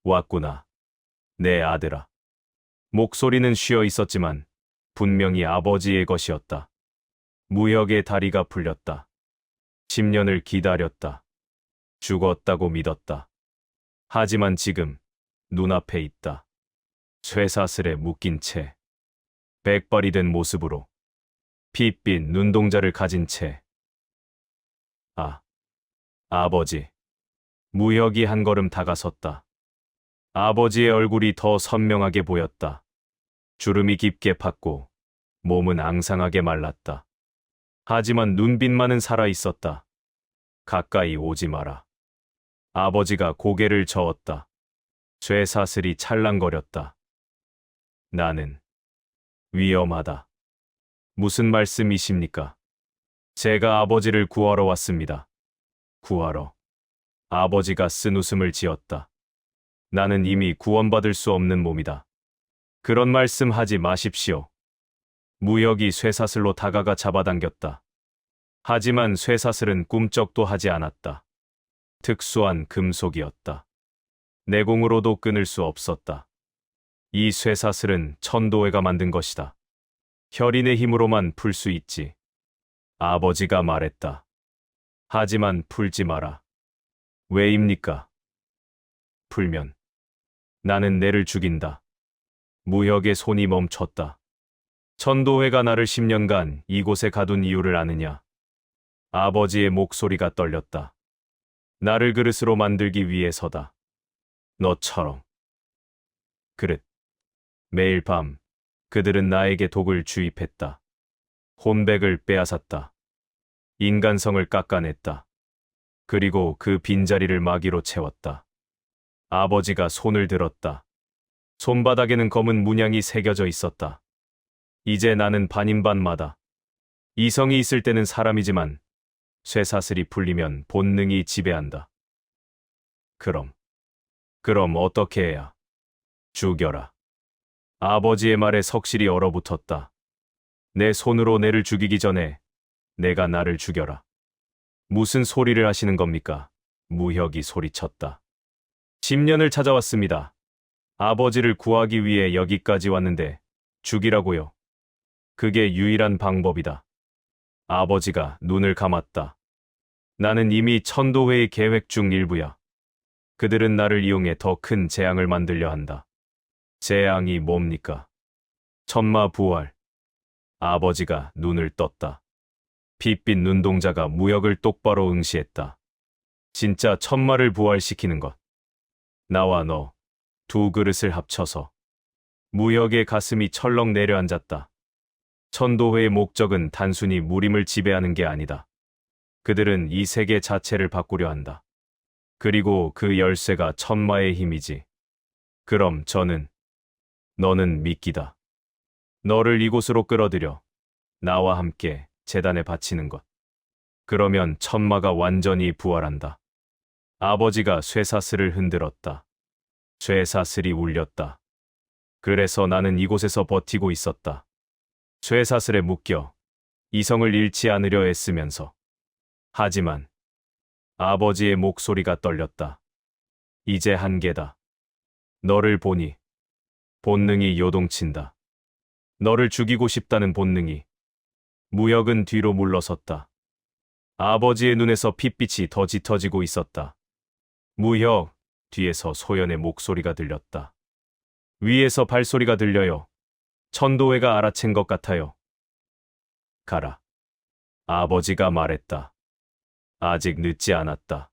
왔구나. 내 아들아. 목소리는 쉬어 있었지만 분명히 아버지의 것이었다. 무혁의 다리가 풀렸다. 10년을 기다렸다. 죽었다고 믿었다. 하지만 지금 눈앞에 있다. 쇠사슬에 묶인 채, 백발이 된 모습으로, 핏빛 눈동자를 가진 채. 아버지. 무혁이 한 걸음 다가섰다. 아버지의 얼굴이 더 선명하게 보였다. 주름이 깊게 팠고 몸은 앙상하게 말랐다. 하지만 눈빛만은 살아있었다. 가까이 오지 마라. 아버지가 고개를 저었다. 쇠사슬이 찰랑거렸다. 나는 위험하다. 무슨 말씀이십니까? 제가 아버지를 구하러 왔습니다. 구하러. 아버지가 쓴 웃음을 지었다. 나는 이미 구원받을 수 없는 몸이다. 그런 말씀 하지 마십시오. 무혁이 쇠사슬로 다가가 잡아당겼다. 하지만 쇠사슬은 꿈쩍도 하지 않았다. 특수한 금속이었다. 내공으로도 끊을 수 없었다. 이 쇠사슬은 천도회가 만든 것이다. 혈인의 힘으로만 풀 수 있지. 아버지가 말했다. 하지만 풀지 마라. 왜입니까? 풀면 나는 내를 죽인다. 무혁의 손이 멈췄다. 천도회가 나를 10년간 이곳에 가둔 이유를 아느냐? 아버지의 목소리가 떨렸다. 나를 그릇으로 만들기 위해서다. 너처럼. 그릇. 매일 밤 그들은 나에게 독을 주입했다. 혼백을 빼앗았다. 인간성을 깎아냈다. 그리고 그 빈자리를 마귀로 채웠다. 아버지가 손을 들었다. 손바닥에는 검은 문양이 새겨져 있었다. 이제 나는 반인반마다. 이성이 있을 때는 사람이지만 쇠사슬이 풀리면 본능이 지배한다. 그럼 어떻게 해야? 죽여라. 아버지의 말에 석실이 얼어붙었다. 내 손으로 내를 죽이기 전에 내가 나를 죽여라. 무슨 소리를 하시는 겁니까? 무혁이 소리쳤다. 10년을 찾아왔습니다. 아버지를 구하기 위해 여기까지 왔는데 죽이라고요. 그게 유일한 방법이다. 아버지가 눈을 감았다. 나는 이미 천도회의 계획 중 일부야. 그들은 나를 이용해 더 큰 재앙을 만들려 한다. 재앙이 뭡니까? 천마 부활. 아버지가 눈을 떴다. 핏빛 눈동자가 무역을 똑바로 응시했다. 진짜 천마를 부활시키는 것. 나와 너, 두 그릇을 합쳐서. 무역의 가슴이 철렁 내려앉았다. 천도회의 목적은 단순히 무림을 지배하는 게 아니다. 그들은 이 세계 자체를 바꾸려 한다. 그리고 그 열쇠가 천마의 힘이지. 그럼 너는 미끼다. 너를 이곳으로 끌어들여 나와 함께 제단에 바치는 것. 그러면 천마가 완전히 부활한다. 아버지가 쇠사슬을 흔들었다. 쇠사슬이 울렸다. 그래서 나는 이곳에서 버티고 있었다. 쇠사슬에 묶여 이성을 잃지 않으려 애쓰면서. 하지만 아버지의 목소리가 떨렸다. 이제 한계다. 너를 보니 본능이 요동친다. 너를 죽이고 싶다는 본능이. 무역은 뒤로 물러섰다. 아버지의 눈에서 핏빛이 더 짙어지고 있었다. 무혁, 뒤에서 소연의 목소리가 들렸다. 위에서 발소리가 들려요. 천도회가 알아챈 것 같아요. 가라. 아버지가 말했다. 아직 늦지 않았다.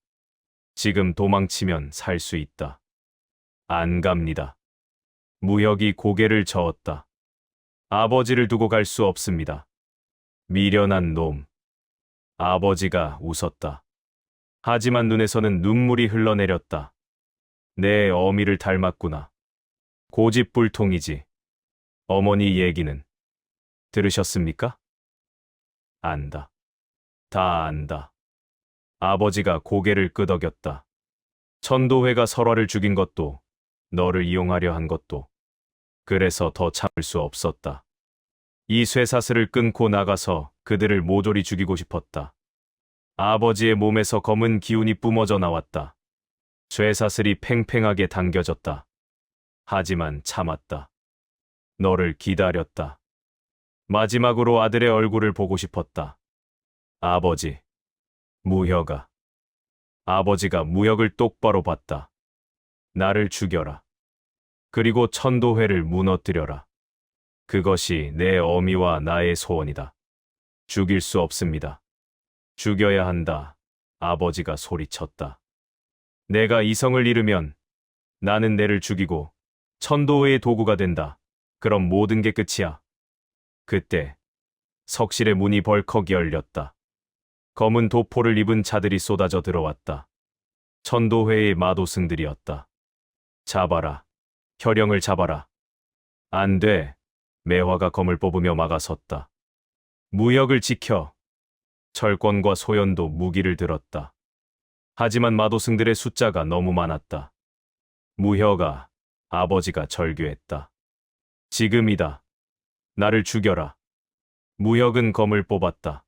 지금 도망치면 살 수 있다. 안 갑니다. 무혁이 고개를 저었다. 아버지를 두고 갈 수 없습니다. 미련한 놈. 아버지가 웃었다. 하지만 눈에서는 눈물이 흘러내렸다. 내 어미를 닮았구나. 고집불통이지. 어머니 얘기는 들으셨습니까? 안다. 다 안다. 아버지가 고개를 끄덕였다. 천도회가 설화를 죽인 것도, 너를 이용하려 한 것도. 그래서 더 참을 수 없었다. 이 쇠사슬을 끊고 나가서 그들을 모조리 죽이고 싶었다. 아버지의 몸에서 검은 기운이 뿜어져 나왔다. 쇠사슬이 팽팽하게 당겨졌다. 하지만 참았다. 너를 기다렸다. 마지막으로 아들의 얼굴을 보고 싶었다. 아버지. 무혁아. 아버지가 무혁을 똑바로 봤다. 나를 죽여라. 그리고 천도회를 무너뜨려라. 그것이 내 어미와 나의 소원이다. 죽일 수 없습니다. 죽여야 한다. 아버지가 소리쳤다. 내가 이성을 잃으면 나는 내를 죽이고 천도회의 도구가 된다. 그럼 모든 게 끝이야. 그때 석실의 문이 벌컥 열렸다. 검은 도포를 입은 자들이 쏟아져 들어왔다. 천도회의 마도승들이었다. 잡아라. 혈영을 잡아라. 안 돼. 매화가 검을 뽑으며 막아섰다. 무역을 지켜. 철권과 소연도 무기를 들었다. 하지만 마도승들의 숫자가 너무 많았다. 무혁아, 아버지가 절규했다. 지금이다. 나를 죽여라. 무혁은 검을 뽑았다.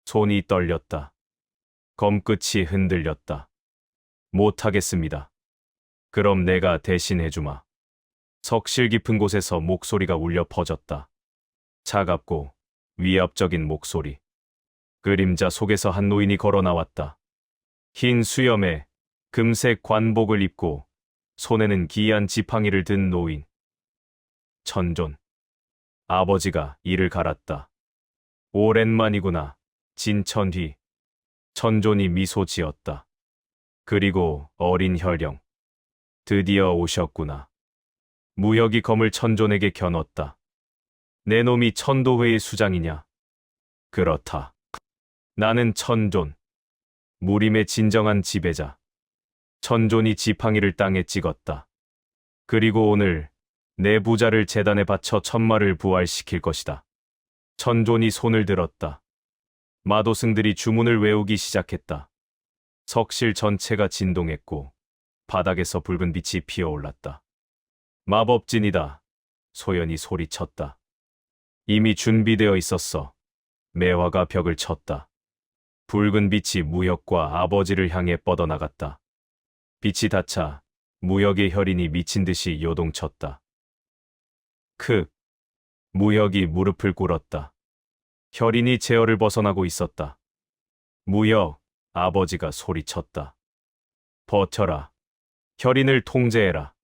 손이 떨렸다. 검끝이 흔들렸다. 못하겠습니다. 그럼 내가 대신 해주마. 석실 깊은 곳에서 목소리가 울려 퍼졌다. 차갑고 위압적인 목소리. 그림자 속에서 한 노인이 걸어 나왔다. 흰 수염에 금색 관복을 입고 손에는 기이한 지팡이를 든 노인. 천존. 아버지가 이를 갈았다. 오랜만이구나. 진천휘. 천존이 미소 지었다. 그리고 어린 혈영. 드디어 오셨구나. 무혁이 검을 천존에게 겨눴다. 내 놈이 천도회의 수장이냐? 그렇다. 나는 천존. 무림의 진정한 지배자. 천존이 지팡이를 땅에 찍었다. 그리고 오늘 내 부자를 제단에 바쳐 천마를 부활시킬 것이다. 천존이 손을 들었다. 마도승들이 주문을 외우기 시작했다. 석실 전체가 진동했고 바닥에서 붉은 빛이 피어올랐다. 마법진이다. 소연이 소리쳤다. 이미 준비되어 있었어. 매화가 벽을 쳤다. 붉은 빛이 무역과 아버지를 향해 뻗어나갔다. 빛이 닿자 무역의 혈인이 미친 듯이 요동쳤다. 무역이 무릎을 꿇었다. 혈인이 제어를 벗어나고 있었다. 무역, 아버지가 소리쳤다. 버텨라. 혈인을 통제해라.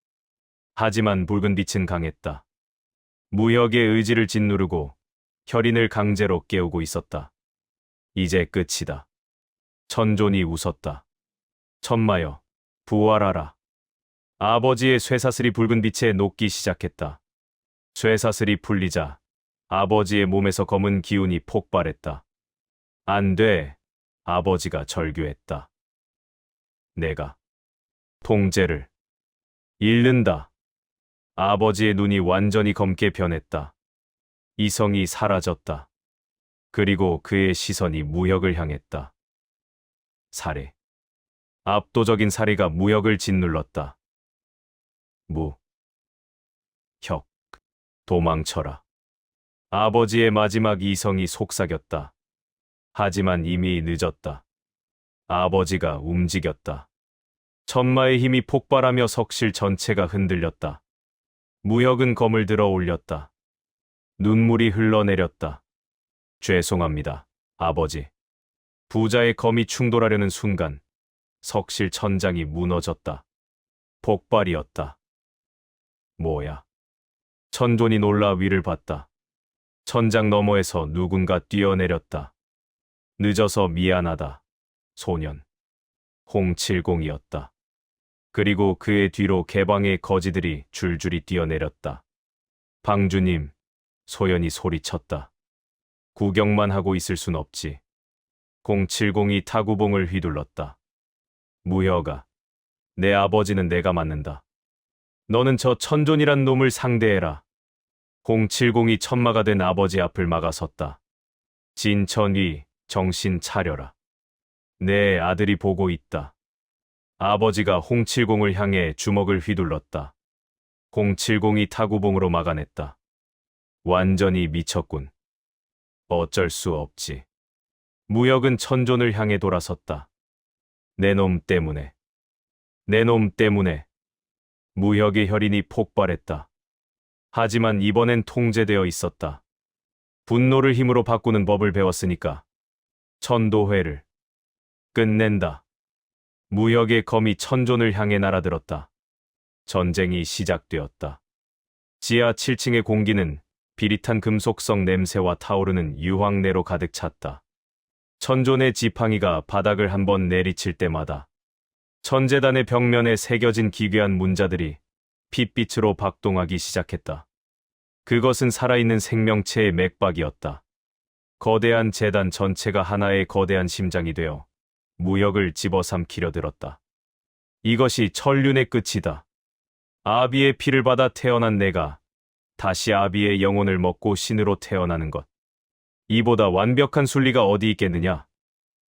하지만 붉은 빛은 강했다. 무역의 의지를 짓누르고 혈인을 강제로 깨우고 있었다. 이제 끝이다. 천존이 웃었다. 천마여, 부활하라. 아버지의 쇠사슬이 붉은 빛에 녹기 시작했다. 쇠사슬이 풀리자 아버지의 몸에서 검은 기운이 폭발했다. 안 돼. 아버지가 절규했다. 내가 통제를 잃는다. 아버지의 눈이 완전히 검게 변했다. 이성이 사라졌다. 그리고 그의 시선이 무역을 향했다. 살해. 압도적인 살해가 무역을 짓눌렀다. 혁. 도망쳐라. 아버지의 마지막 이성이 속삭였다. 하지만 이미 늦었다. 아버지가 움직였다. 천마의 힘이 폭발하며 석실 전체가 흔들렸다. 무역은 검을 들어 올렸다. 눈물이 흘러내렸다. 죄송합니다, 아버지. 부자의 검이 충돌하려는 순간 석실 천장이 무너졌다. 폭발이었다. 뭐야? 천존이 놀라 위를 봤다. 천장 너머에서 누군가 뛰어내렸다. 늦어서 미안하다, 소년. 홍칠공이었다. 그리고 그의 뒤로 개방의 거지들이 줄줄이 뛰어내렸다. 방주님, 소연이 소리쳤다. 구경만 하고 있을 순 없지. 070이 타구봉을 휘둘렀다. 무혁아, 내 아버지는 내가 맞는다. 너는 저 천존이란 놈을 상대해라. 070이 천마가 된 아버지 앞을 막아섰다. 진천위, 정신 차려라. 내 아들이 보고 있다. 아버지가 070을 향해 주먹을 휘둘렀다. 070이 타구봉으로 막아냈다. 완전히 미쳤군. 어쩔 수 없지. 무역은 천존을 향해 돌아섰다. 내 놈 때문에. 내 놈 때문에. 무혁의 혈인이 폭발했다. 하지만 이번엔 통제되어 있었다. 분노를 힘으로 바꾸는 법을 배웠으니까. 천도회를 끝낸다. 무혁의 검이 천존을 향해 날아들었다. 전쟁이 시작되었다. 지하 7층의 공기는 비릿한 금속성 냄새와 타오르는 유황내로 가득 찼다. 천존의 지팡이가 바닥을 한번 내리칠 때마다 천재단의 벽면에 새겨진 기괴한 문자들이 핏빛으로 박동하기 시작했다. 그것은 살아있는 생명체의 맥박이었다. 거대한 재단 전체가 하나의 거대한 심장이 되어 무역을 집어삼키려 들었다. 이것이 천륜의 끝이다. 아비의 피를 받아 태어난 내가 다시 아비의 영혼을 먹고 신으로 태어나는 것. 이보다 완벽한 순리가 어디 있겠느냐?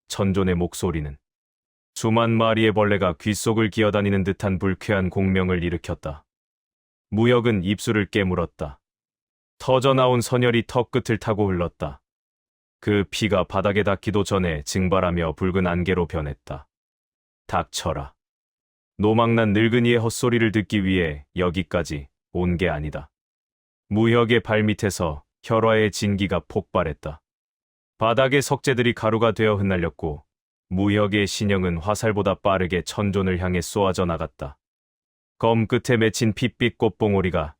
천존의 목소리는 수만 마리의 벌레가 귓속을 기어다니는 듯한 불쾌한 공명을 일으켰다. 무역은 입술을 깨물었다. 터져나온 선혈이 턱끝을 타고 흘렀다. 그 피가 바닥에 닿기도 전에 증발하며 붉은 안개로 변했다. 닥쳐라. 노망난 늙은이의 헛소리를 듣기 위해 여기까지 온 게 아니다. 무혁의 발밑에서 혈화의 진기가 폭발했다. 바닥의 석재들이 가루가 되어 흩날렸고 무혁의 신형은 화살보다 빠르게 천존을 향해 쏘아져 나갔다. 검 끝에 맺힌 핏빛 꽃봉오리가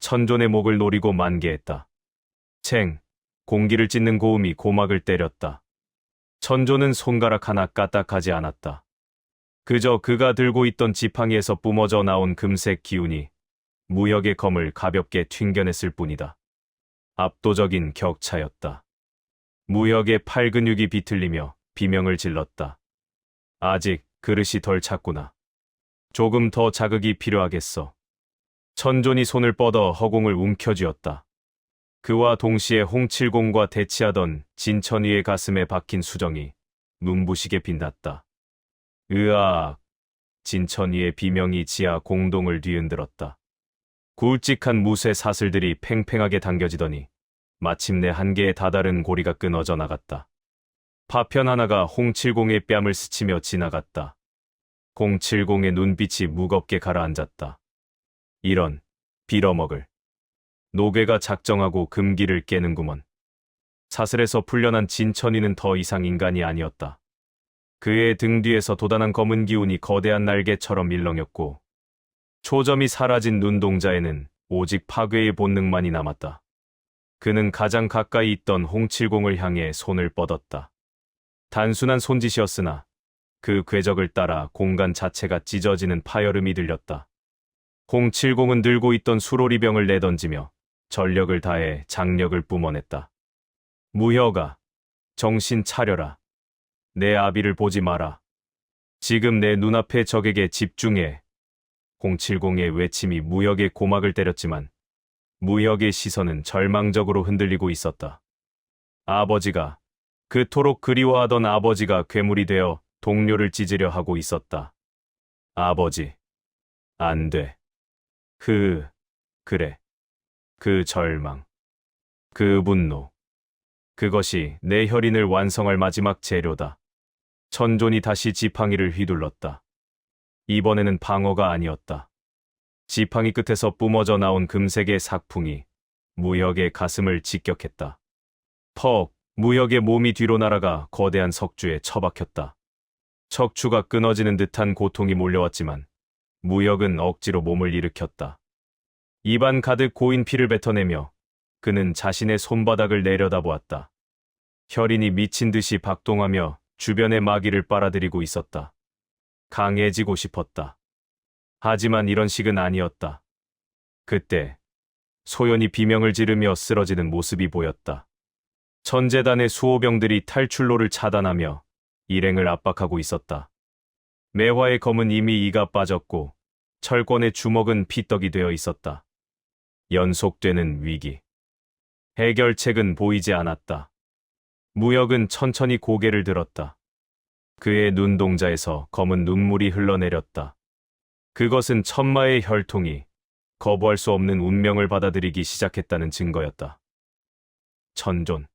천존의 목을 노리고 만개했다. 챙! 공기를 찢는 고음이 고막을 때렸다. 천존은 손가락 하나 까딱하지 않았다. 그저 그가 들고 있던 지팡이에서 뿜어져 나온 금색 기운이 무혁의 검을 가볍게 튕겨냈을 뿐이다. 압도적인 격차였다. 무혁의 팔 근육이 비틀리며 비명을 질렀다. 아직 그릇이 덜 찼구나. 조금 더 자극이 필요하겠어. 천존이 손을 뻗어 허공을 움켜쥐었다. 그와 동시에 홍칠공과 대치하던 진천이의 가슴에 박힌 수정이 눈부시게 빛났다. 으악! 진천이의 비명이 지하 공동을 뒤흔들었다. 굵직한 무쇠 사슬들이 팽팽하게 당겨지더니 마침내 한 개의 다다른 고리가 끊어져 나갔다. 파편 하나가 홍칠공의 뺨을 스치며 지나갔다. 홍칠공의 눈빛이 무겁게 가라앉았다. 이런 빌어먹을. 노괴가 작정하고 금기를 깨는구먼. 사슬에서 풀려난 진천이는 더 이상 인간이 아니었다. 그의 등 뒤에서 돋아난 검은 기운이 거대한 날개처럼 일렁였고 초점이 사라진 눈동자에는 오직 파괴의 본능만이 남았다. 그는 가장 가까이 있던 홍칠공을 향해 손을 뻗었다. 단순한 손짓이었으나 그 궤적을 따라 공간 자체가 찢어지는 파열음이 들렸다. 홍칠공은 들고 있던 수로리병을 내던지며 전력을 다해 장력을 뿜어냈다. 무혁아, 정신 차려라. 내 아비를 보지 마라. 지금 내 눈앞의 적에게 집중해. 홍칠공의 외침이 무혁의 고막을 때렸지만 무혁의 시선은 절망적으로 흔들리고 있었다. 아버지가, 그토록 그리워하던 아버지가 괴물이 되어 동료를 찢으려 하고 있었다. 아버지, 안 돼. 그래. 그 절망, 그 분노. 그것이 내 혈인을 완성할 마지막 재료다. 천존이 다시 지팡이를 휘둘렀다. 이번에는 방어가 아니었다. 지팡이 끝에서 뿜어져 나온 금색의 삭풍이 무혁의 가슴을 직격했다. 퍽! 무혁의 몸이 뒤로 날아가 거대한 석주에 처박혔다. 척추가 끊어지는 듯한 고통이 몰려왔지만 무혁은 억지로 몸을 일으켰다. 입안 가득 고인 피를 뱉어내며 그는 자신의 손바닥을 내려다보았다. 혈인이 미친 듯이 박동하며 주변의 마귀를 빨아들이고 있었다. 강해지고 싶었다. 하지만 이런 식은 아니었다. 그때 소연이 비명을 지르며 쓰러지는 모습이 보였다. 천재단의 수호병들이 탈출로를 차단하며 일행을 압박하고 있었다. 매화의 검은 이미 이가 빠졌고 철권의 주먹은 피떡이 되어 있었다. 연속되는 위기. 해결책은 보이지 않았다. 무혁은 천천히 고개를 들었다. 그의 눈동자에서 검은 눈물이 흘러내렸다. 그것은 천마의 혈통이 거부할 수 없는 운명을 받아들이기 시작했다는 증거였다. 천존.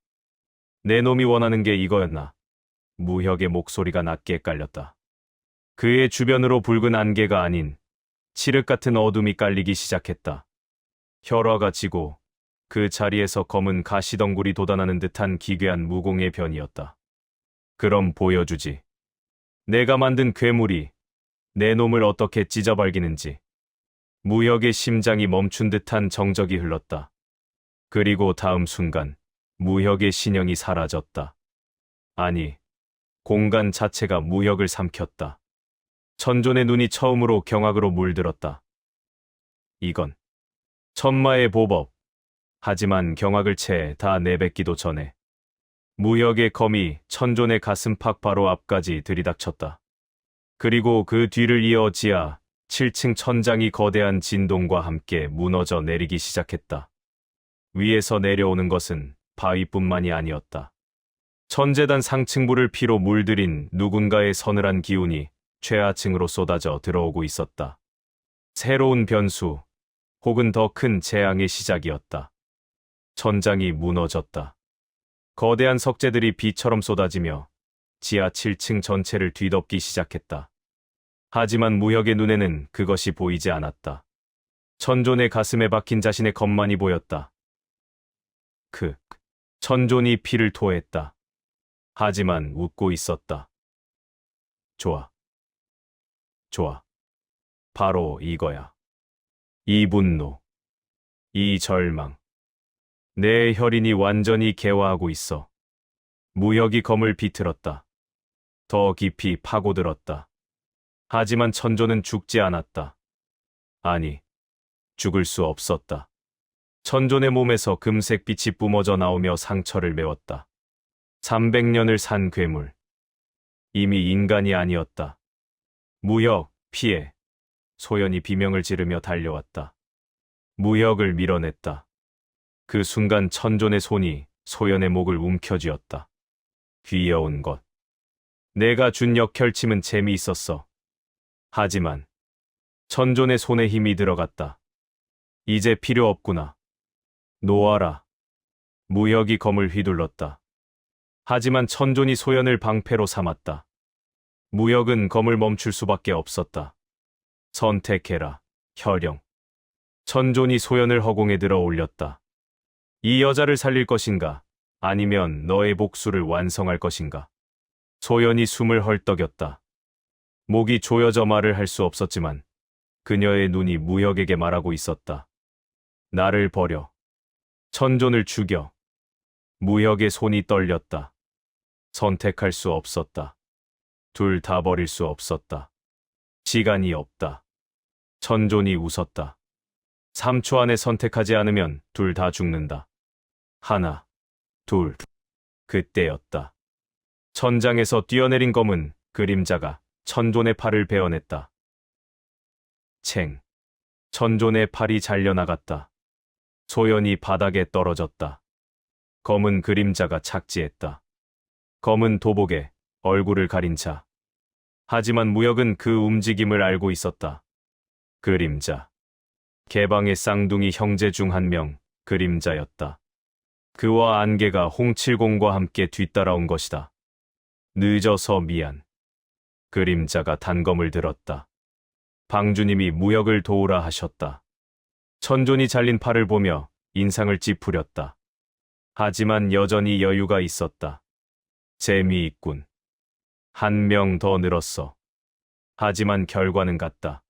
내 놈이 원하는 게 이거였나? 무혁의 목소리가 낮게 깔렸다. 그의 주변으로 붉은 안개가 아닌 칠흑 같은 어둠이 깔리기 시작했다. 혈화가 지고 그 자리에서 검은 가시덩굴이 돋아나는 듯한 기괴한 무공의 변이었다. 그럼 보여주지. 내가 만든 괴물이 내 놈을 어떻게 찢어발기는지. 무혁의 심장이 멈춘 듯한 정적이 흘렀다. 그리고 다음 순간 무혁의 신형이 사라졌다. 아니, 공간 자체가 무혁을 삼켰다. 천존의 눈이 처음으로 경악으로 물들었다. 이건 천마의 보법. 하지만 경악을 채 다 내뱉기도 전에 무혁의 검이 천존의 가슴팍 바로 앞까지 들이닥쳤다. 그리고 그 뒤를 이어 지하 7층 천장이 거대한 진동과 함께 무너져 내리기 시작했다. 위에서 내려오는 것은 바위뿐만이 아니었다. 천재단 상층부를 피로 물들인 누군가의 서늘한 기운이 최하층으로 쏟아져 들어오고 있었다. 새로운 변수, 혹은 더 큰 재앙의 시작이었다. 천장이 무너졌다. 거대한 석재들이 비처럼 쏟아지며 지하 7층 전체를 뒤덮기 시작했다. 하지만 무혁의 눈에는 그것이 보이지 않았다. 천존의 가슴에 박힌 자신의 검만이 보였다. 천존이 피를 토했다. 하지만 웃고 있었다. 좋아. 좋아. 바로 이거야. 이 분노. 이 절망. 내 혈인이 완전히 개화하고 있어. 무혁이 검을 비틀었다. 더 깊이 파고들었다. 하지만 천존은 죽지 않았다. 아니, 죽을 수 없었다. 천존의 몸에서 금색 빛이 뿜어져 나오며 상처를 메웠다. 300년을 산 괴물. 이미 인간이 아니었다. 무혁, 피해. 소연이 비명을 지르며 달려왔다. 무혁을 밀어냈다. 그 순간 천존의 손이 소연의 목을 움켜쥐었다. 귀여운 것. 내가 준 역혈침은 재미있었어. 하지만 천존의 손에 힘이 들어갔다. 이제 필요 없구나. 놓아라. 무혁이 검을 휘둘렀다. 하지만 천존이 소연을 방패로 삼았다. 무혁은 검을 멈출 수밖에 없었다. 선택해라, 혈령. 천존이 소연을 허공에 들어 올렸다. 이 여자를 살릴 것인가, 아니면 너의 복수를 완성할 것인가. 소연이 숨을 헐떡였다. 목이 조여져 말을 할 수 없었지만 그녀의 눈이 무혁에게 말하고 있었다. 나를 버려. 천존을 죽여. 무혁의 손이 떨렸다. 선택할 수 없었다. 둘 다 버릴 수 없었다. 시간이 없다. 천존이 웃었다. 3초 안에 선택하지 않으면 둘 다 죽는다. 하나, 둘. 그때였다. 천장에서 뛰어내린 검은 그림자가 천존의 팔을 베어냈다. 챙. 천존의 팔이 잘려나갔다. 소연이 바닥에 떨어졌다. 검은 그림자가 착지했다. 검은 도복에 얼굴을 가린 자. 하지만 무혁은 그 움직임을 알고 있었다. 그림자. 개방의 쌍둥이 형제 중 한 명, 그림자였다. 그와 안개가 홍칠공과 함께 뒤따라온 것이다. 늦어서 미안. 그림자가 단검을 들었다. 방주님이 무혁을 도우라 하셨다. 천존이 잘린 팔을 보며 인상을 찌푸렸다. 하지만 여전히 여유가 있었다. 재미있군. 한 명 더 늘었어. 하지만 결과는 같다.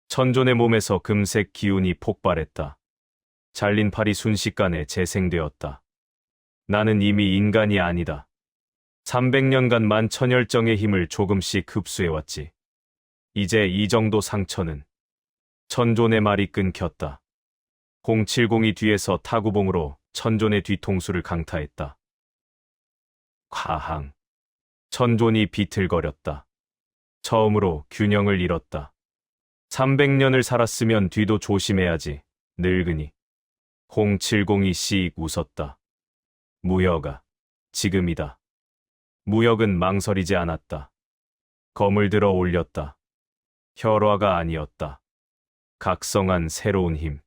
천존의 몸에서 금색 기운이 폭발했다. 잘린 팔이 순식간에 재생되었다. 나는 이미 인간이 아니다. 300년간 만천열정의 힘을 조금씩 흡수해왔지. 이제 이 정도 상처는. 천존의 말이 끊겼다. 070이 뒤에서 타구봉으로 천존의 뒤통수를 강타했다. 과항. 천존이 비틀거렸다. 처음으로 균형을 잃었다. 300년을 살았으면 뒤도 조심해야지, 늙은이. 070이 씩 웃었다. 무혁아, 지금이다. 무혁은 망설이지 않았다. 검을 들어 올렸다. 혈화가 아니었다. 각성한 새로운 힘.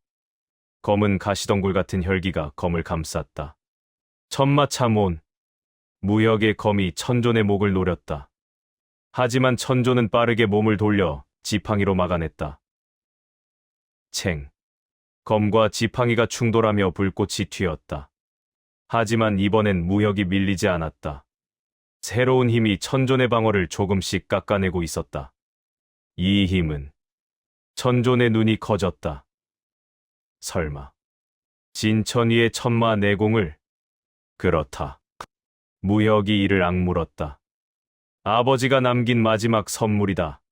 검은 가시덩굴 같은 혈기가 검을 감쌌다. 천마차몬. 무혁의 검이 천존의 목을 노렸다. 하지만 천조는 빠르게 몸을 돌려 지팡이로 막아냈다. 챙. 검과 지팡이가 충돌하며 불꽃이 튀었다. 하지만 이번엔 무혁이 밀리지 않았다. 새로운 힘이 천존의 방어를 조금씩 깎아내고 있었다. 이 힘은 천존의 눈이 커졌다. 설마 진천이의 천마 내공을? 그렇다. 무혁이 이를 악물었다. 아버지가 남긴 마지막 선물이다.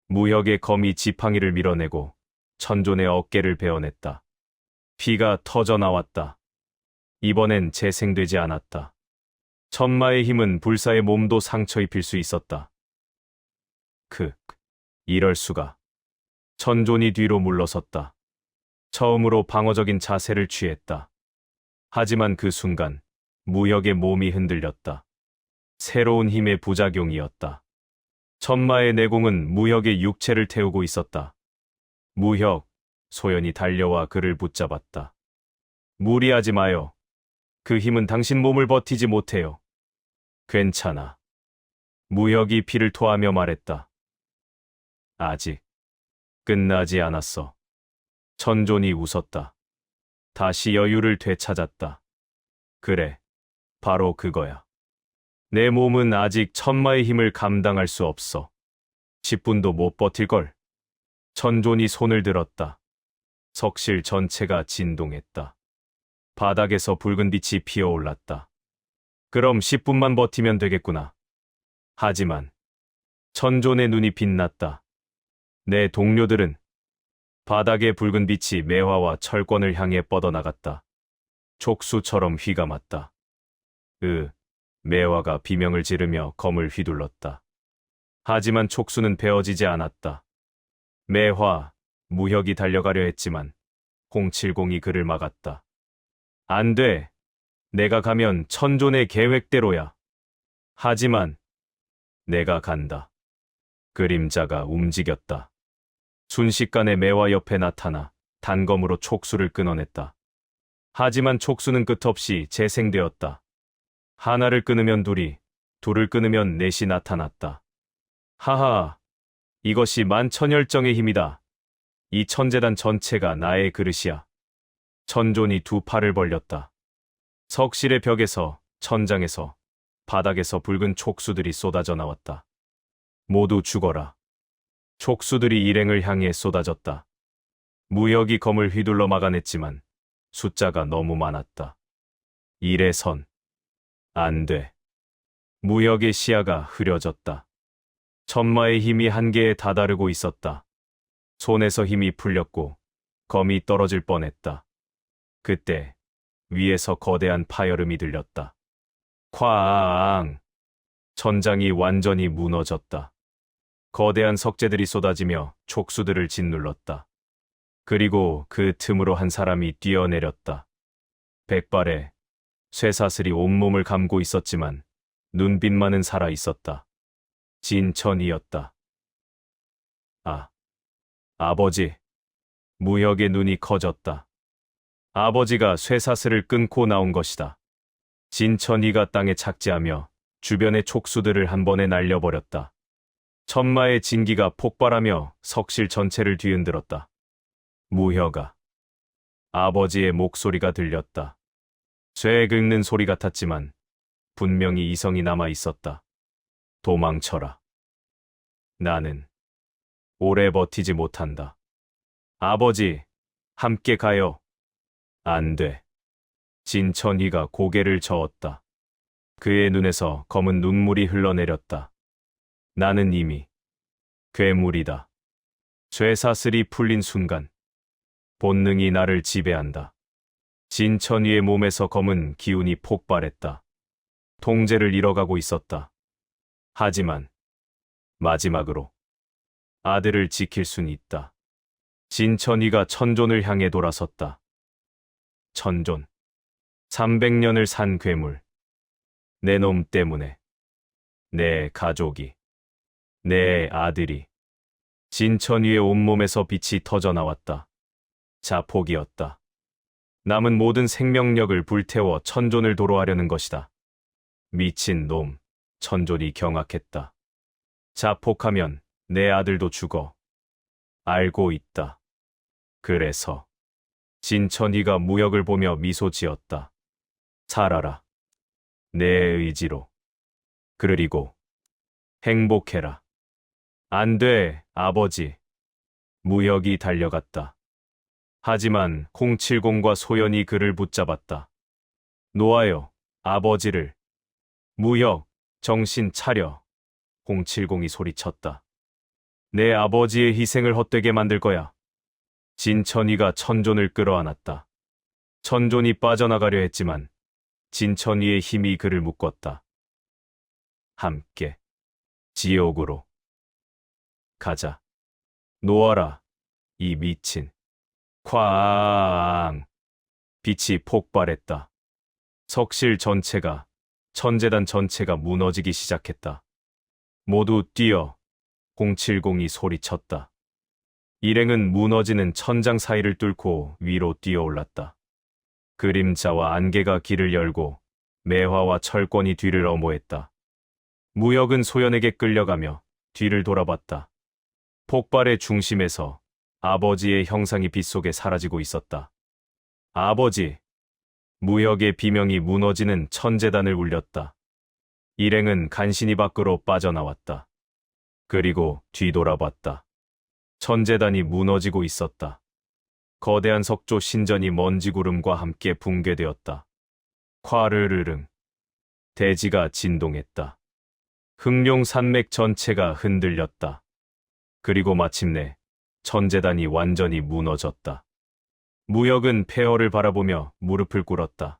무혁의 검이 지팡이를 밀어내고 천존의 어깨를 베어냈다. 피가 터져 나왔다. 이번엔 재생되지 않았다. 천마의 힘은 불사의 몸도 상처 입힐 수 있었다. 이럴 수가. 천존이 뒤로 물러섰다. 처음으로 방어적인 자세를 취했다. 하지만 그 순간 무혁의 몸이 흔들렸다. 새로운 힘의 부작용이었다. 천마의 내공은 무혁의 육체를 태우고 있었다. 무혁, 소연이 달려와 그를 붙잡았다. 무리하지 마요. 그 힘은 당신 몸을 버티지 못해요. 괜찮아. 무혁이 피를 토하며 말했다. 아직 끝나지 않았어. 천존이 웃었다. 다시 여유를 되찾았다. 그래, 바로 그거야. 내 몸은 아직 천마의 힘을 감당할 수 없어. 10분도 못 버틸걸. 천존이 손을 들었다. 석실 전체가 진동했다. 바닥에서 붉은 빛이 피어올랐다. 그럼 10분만 버티면 되겠구나. 하지만 천존의 눈이 빛났다. 내 동료들은 바닥의 붉은 빛이 매화와 철권을 향해 뻗어나갔다. 촉수처럼 휘감았다. 매화가 비명을 지르며 검을 휘둘렀다. 하지만 촉수는 베어지지 않았다. 매화, 무혁이 달려가려 했지만 홍칠공이 그를 막았다. 안 돼. 내가 가면 천존의 계획대로야. 하지만 내가 간다. 그림자가 움직였다. 순식간에 매화 옆에 나타나 단검으로 촉수를 끊어냈다. 하지만 촉수는 끝없이 재생되었다. 하나를 끊으면 둘이, 둘을 끊으면 넷이 나타났다. 하하, 이것이 만천열정의 힘이다. 이 천재단 전체가 나의 그릇이야. 천존이 두 팔을 벌렸다. 석실의 벽에서, 천장에서, 바닥에서 붉은 촉수들이 쏟아져 나왔다. 모두 죽어라. 촉수들이 일행을 향해 쏟아졌다. 무혁이 검을 휘둘러 막아냈지만 숫자가 너무 많았다. 일의 안 돼. 무혁의 시야가 흐려졌다. 천마의 힘이 한계에 다다르고 있었다. 손에서 힘이 풀렸고 검이 떨어질 뻔했다. 그때 위에서 거대한 파열음이 들렸다. 쾅! 천장이 완전히 무너졌다. 거대한 석재들이 쏟아지며 촉수들을 짓눌렀다. 그리고 그 틈으로 한 사람이 뛰어내렸다. 백발에 쇠사슬이 온몸을 감고 있었지만 눈빛만은 살아있었다. 진천이었다. 아버지. 무혁의 눈이 커졌다. 아버지가 쇠사슬을 끊고 나온 것이다. 진천이가 땅에 착지하며 주변의 촉수들을 한 번에 날려버렸다. 천마의 진기가 폭발하며 석실 전체를 뒤흔들었다. 무혁아. 아버지의 목소리가 들렸다. 쇠 긁는 소리 같았지만 분명히 이성이 남아 있었다. 도망쳐라. 나는 오래 버티지 못한다. 아버지, 함께 가요. 안 돼. 진천이가 고개를 저었다. 그의 눈에서 검은 눈물이 흘러내렸다. 나는 이미 괴물이다. 쇠사슬이 풀린 순간 본능이 나를 지배한다. 진천이의 몸에서 검은 기운이 폭발했다. 통제를 잃어가고 있었다. 하지만 마지막으로 아들을 지킬 순 있다. 진천이가 천존을 향해 돌아섰다. 천존, 300년을 산 괴물. 내 놈 때문에, 내 가족이, 내 아들이. 진천이의 온몸에서 빛이 터져 나왔다. 자폭이었다. 남은 모든 생명력을 불태워 천존을 도로하려는 것이다. 미친 놈, 천존이 경악했다. 자폭하면 내 아들도 죽어. 알고 있다. 그래서 진천이가 무역을 보며 미소 지었다. 살아라. 내 의지로. 그리고 행복해라. 안 돼, 아버지. 무역이 달려갔다. 하지만 070과 소연이 그를 붙잡았다. 놓아요, 아버지를. 무역, 정신 차려. 070이 소리쳤다. 내 아버지의 희생을 헛되게 만들 거야. 진천이가 천존을 끌어안았다. 천존이 빠져나가려 했지만 진천이의 힘이 그를 묶었다. 함께 지옥으로 가자. 놓아라, 이 미친. 쾅! 빛이 폭발했다. 석실 전체가, 천재단 전체가 무너지기 시작했다. 모두 뛰어. 070이 소리쳤다. 일행은 무너지는 천장 사이를 뚫고 위로 뛰어올랐다. 그림자와 안개가 길을 열고 매화와 철권이 뒤를 엄호했다. 무역은 소연에게 끌려가며 뒤를 돌아봤다. 폭발의 중심에서 아버지의 형상이 빛 속에 사라지고 있었다. 아버지! 무역의 비명이 무너지는 천재단을 울렸다. 일행은 간신히 밖으로 빠져나왔다. 그리고 뒤돌아봤다. 천재단이 무너지고 있었다. 거대한 석조 신전이 먼지구름과 함께 붕괴되었다. 콰르르릉. 대지가 진동했다. 흑룡 산맥 전체가 흔들렸다. 그리고 마침내 천재단이 완전히 무너졌다. 무역은 폐허를 바라보며 무릎을 꿇었다.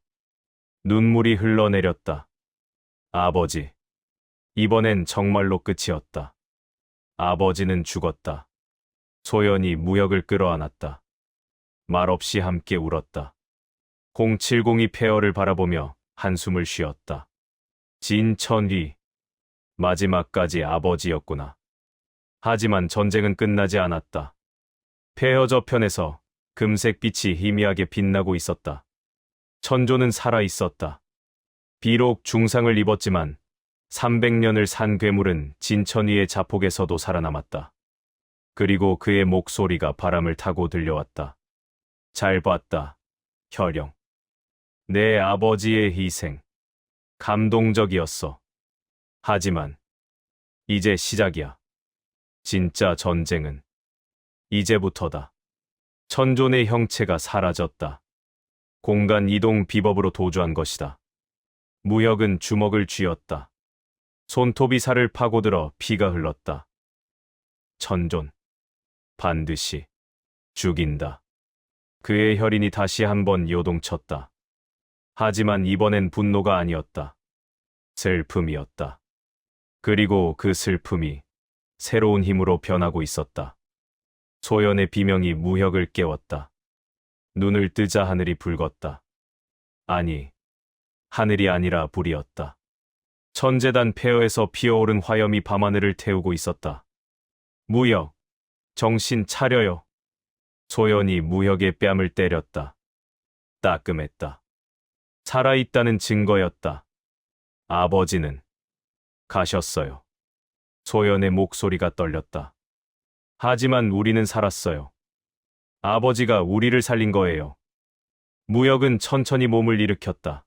눈물이 흘러내렸다. 아버지. 이번엔 정말로 끝이었다. 아버지는 죽었다. 소연이 무역을 끌어안았다. 말없이 함께 울었다. 070이 폐허를 바라보며 한숨을 쉬었다. 진천휘. 마지막까지 아버지였구나. 하지만 전쟁은 끝나지 않았다. 폐허 저편에서 금색 빛이 희미하게 빛나고 있었다. 천조는 살아 있었다. 비록 중상을 입었지만 300년을 산 괴물은 진천위의 자폭에서도 살아남았다. 그리고 그의 목소리가 바람을 타고 들려왔다. 잘 봤다, 혈영. 내 아버지의 희생. 감동적이었어. 하지만 이제 시작이야. 진짜 전쟁은 이제부터다. 천존의 형체가 사라졌다. 공간 이동 비법으로 도주한 것이다. 무역은 주먹을 쥐었다. 손톱이 살을 파고들어 피가 흘렀다. 천존. 반드시 죽인다. 그의 혈인이 다시 한번 요동쳤다. 하지만 이번엔 분노가 아니었다. 슬픔이었다. 그리고 그 슬픔이 새로운 힘으로 변하고 있었다. 소연의 비명이 무역을 깨웠다. 눈을 뜨자 하늘이 붉었다. 아니, 하늘이 아니라 불이었다. 천재단 폐허에서 피어오른 화염이 밤하늘을 태우고 있었다. 무역, 정신 차려요. 소연이 무역의 뺨을 때렸다. 따끔했다. 살아있다는 증거였다. 아버지는 가셨어요. 소연의 목소리가 떨렸다. 하지만 우리는 살았어요. 아버지가 우리를 살린 거예요. 무역은 천천히 몸을 일으켰다.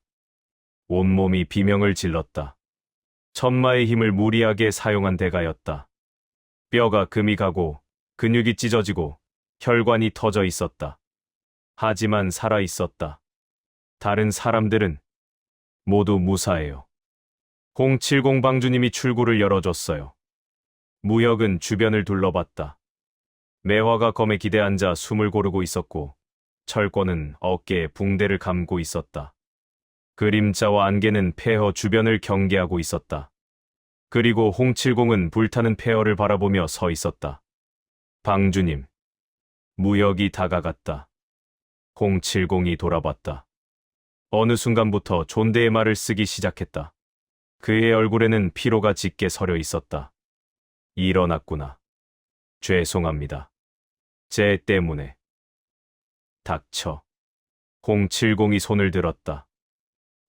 온몸이 비명을 질렀다. 천마의 힘을 무리하게 사용한 대가였다. 뼈가 금이 가고 근육이 찢어지고 혈관이 터져 있었다. 하지만 살아 있었다. 다른 사람들은 모두 무사해요. 070 방주님이 출구를 열어줬어요. 무역은 주변을 둘러봤다. 매화가 검에 기대앉아 숨을 고르고 있었고 철권은 어깨에 붕대를 감고 있었다. 그림자와 안개는 폐허 주변을 경계하고 있었다. 그리고 070은 불타는 폐허를 바라보며 서 있었다. 방주님. 무역이 다가갔다. 070이 돌아봤다. 어느 순간부터 존대의 말을 쓰기 시작했다. 그의 얼굴에는 피로가 짙게 서려 있었다. 일어났구나. 죄송합니다. 제 때문에. 닥쳐. 070이 손을 들었다.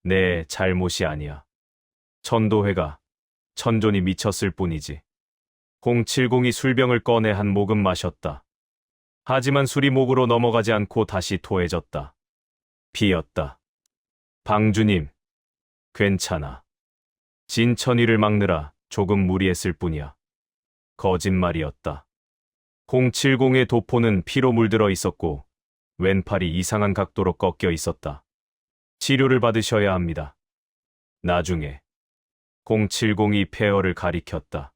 내 잘못이 아니야. 천도회가, 천존이 미쳤을 뿐이지. 070이 술병을 꺼내 한 모금 마셨다. 하지만 술이 목으로 넘어가지 않고 다시 토해졌다. 피었다. 방주님, 괜찮아. 진천위를 막느라 조금 무리했을 뿐이야. 거짓말이었다. 070의 도포는 피로 물들어 있었고 왼팔이 이상한 각도로 꺾여 있었다. 치료를 받으셔야 합니다. 나중에 070이 폐허를 가리켰다.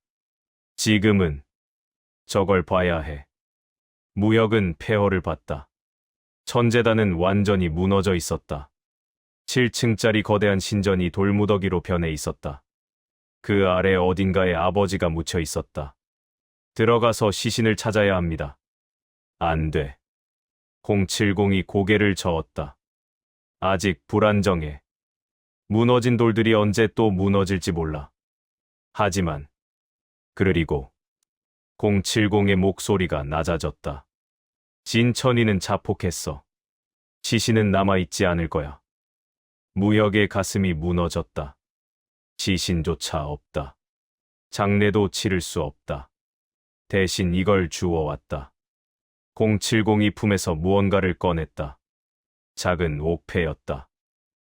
지금은 저걸 봐야 해. 무역은 폐허를 봤다. 천재단은 완전히 무너져 있었다. 7층짜리 거대한 신전이 돌무더기로 변해 있었다. 그 아래 어딘가에 아버지가 묻혀 있었다. 들어가서 시신을 찾아야 합니다. 안 돼. 070이 고개를 저었다. 아직 불안정해. 무너진 돌들이 언제 또 무너질지 몰라. 하지만 그리고 070의 목소리가 낮아졌다. 진천이는 자폭했어. 시신은 남아있지 않을 거야. 무역의 가슴이 무너졌다. 시신조차 없다. 장례도 치를 수 없다. 대신 이걸 주워왔다. 070이 품에서 무언가를 꺼냈다. 작은 옥패였다.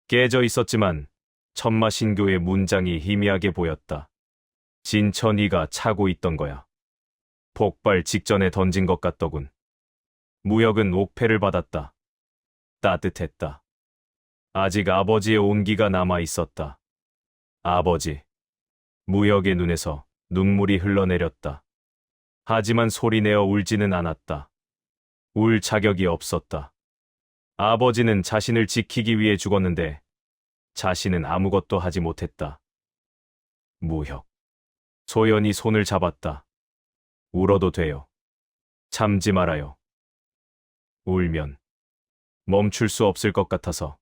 깨져 있었지만 천마신교의 문장이 희미하게 보였다. 진천이가 차고 있던 거야. 폭발 직전에 던진 것 같더군. 무역은 옥패를 받았다. 따뜻했다. 아직 아버지의 온기가 남아 있었다. 아버지. 무역의 눈에서 눈물이 흘러내렸다. 하지만 소리내어 울지는 않았다. 울 자격이 없었다. 아버지는 자신을 지키기 위해 죽었는데 자신은 아무것도 하지 못했다. 무역. 소연이 손을 잡았다. 울어도 돼요. 참지 말아요. 울면 멈출 수 없을 것 같아서.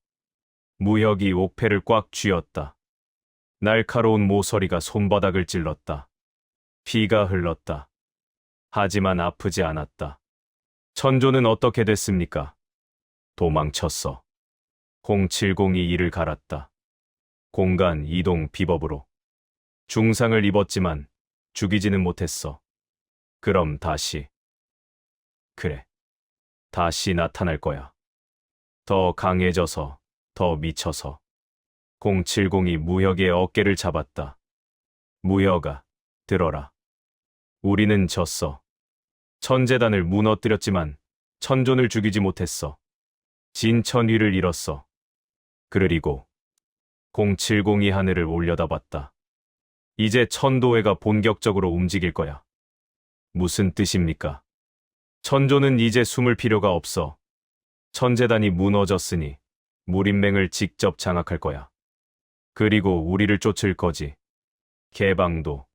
무역이 옥패를 꽉 쥐었다. 날카로운 모서리가 손바닥을 찔렀다. 피가 흘렀다. 하지만 아프지 않았다. 천조는 어떻게 됐습니까? 도망쳤어. 070이 이를 갈았다. 공간 이동 비법으로. 중상을 입었지만 죽이지는 못했어. 그럼 다시. 그래. 다시 나타날 거야. 더 강해져서, 더 미쳐서. 070이 무역의 어깨를 잡았다. 무역아, 들어라. 우리는 졌어. 천재단을 무너뜨렸지만 천존을 죽이지 못했어. 진천위를 잃었어. 그리고 070이 하늘을 올려다봤다. 이제 천도회가 본격적으로 움직일 거야. 무슨 뜻입니까? 천조는 이제 숨을 필요가 없어. 천재단이 무너졌으니 무림맹을 직접 장악할 거야. 그리고 우리를 쫓을 거지. 개방도,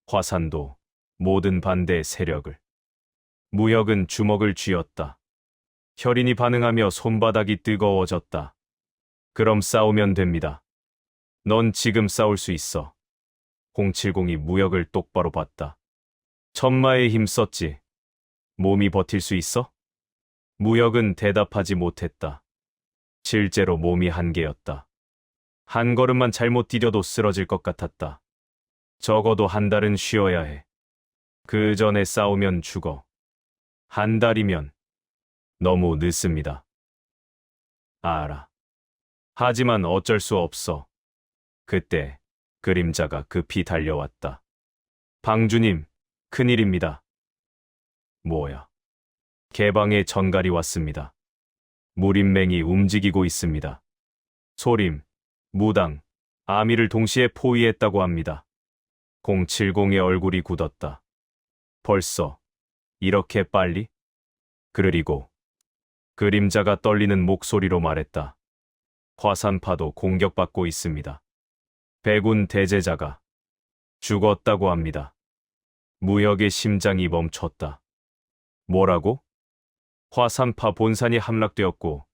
화산도, 모든 반대 세력을. 무역은 주먹을 쥐었다. 혈인이 반응하며 손바닥이 뜨거워졌다. 그럼 싸우면 됩니다. 넌 지금 싸울 수 있어. 070이 무역을 똑바로 봤다. 천마의 힘 썼지. 몸이 버틸 수 있어? 무역은 대답하지 못했다. 실제로 몸이 한계였다. 한 걸음만 잘못 디뎌도 쓰러질 것 같았다. 적어도 한 달은 쉬어야 해. 그 전에 싸우면 죽어. 한 달이면 너무 늦습니다. 알아. 하지만 어쩔 수 없어. 그때 그림자가 급히 달려왔다. 방주님, 큰일입니다. 뭐야? 개방에 전갈이 왔습니다. 무림맹이 움직이고 있습니다. 소림, 무당, 아미를 동시에 포위했다고 합니다. 070의 얼굴이 굳었다. 벌써 이렇게 빨리? 그리고 그림자가 떨리는 목소리로 말했다. 화산파도 공격받고 있습니다. 백운 대제자가 죽었다고 합니다. 무역의 심장이 멈췄다. 뭐라고? 화산파 본산이 함락되었고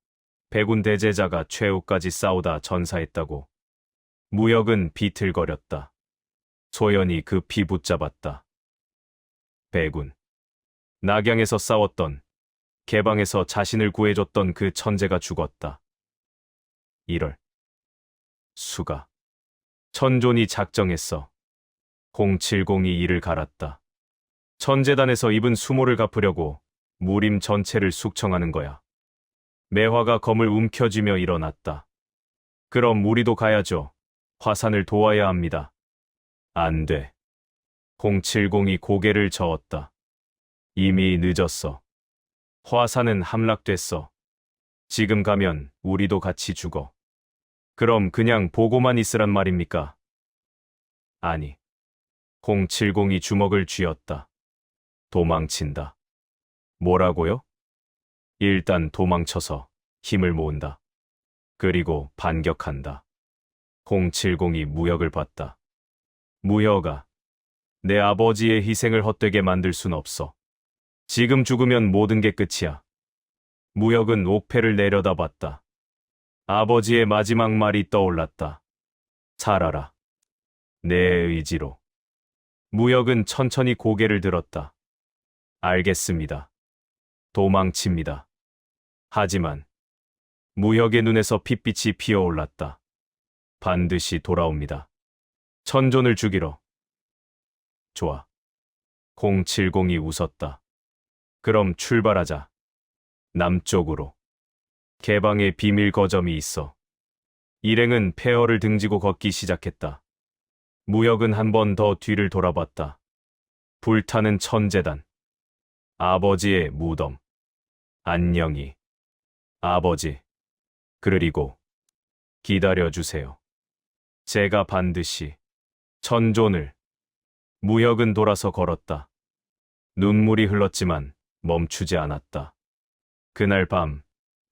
백운 대제자가 최후까지 싸우다 전사했다고. 무역은 비틀거렸다. 소연이 급히 붙잡았다. 백운. 낙양에서 싸웠던, 개방에서 자신을 구해줬던 그 천재가 죽었다. 이럴 수가. 천존이 작정했어. 070이 이를 갈았다. 천재단에서 입은 수모를 갚으려고 무림 전체를 숙청하는 거야. 매화가 검을 움켜쥐며 일어났다. 그럼 우리도 가야죠. 화산을 도와야 합니다. 안 돼. 070이 고개를 저었다. 이미 늦었어. 화산은 함락됐어. 지금 가면 우리도 같이 죽어. 그럼 그냥 보고만 있으란 말입니까? 아니. 070이 주먹을 쥐었다. 도망친다. 뭐라고요? 일단 도망쳐서 힘을 모은다. 그리고 반격한다. 070이 무역을 봤다. 무역아, 내 아버지의 희생을 헛되게 만들 순 없어. 지금 죽으면 모든 게 끝이야. 무역은 옥패를 내려다봤다. 아버지의 마지막 말이 떠올랐다. 살아라. 내 의지로. 무역은 천천히 고개를 들었다. 알겠습니다. 도망칩니다. 하지만 무역의 눈에서 핏빛이 피어올랐다. 반드시 돌아옵니다. 천존을 죽이러. 좋아. 070이 웃었다. 그럼 출발하자. 남쪽으로. 개방의 비밀 거점이 있어. 일행은 폐허를 등지고 걷기 시작했다. 무역은 한 번 더 뒤를 돌아봤다. 불타는 천재단. 아버지의 무덤. 안녕히. 아버지. 그리고 기다려주세요. 제가 반드시 천존을. 무역은 돌아서 걸었다. 눈물이 흘렀지만 멈추지 않았다. 그날 밤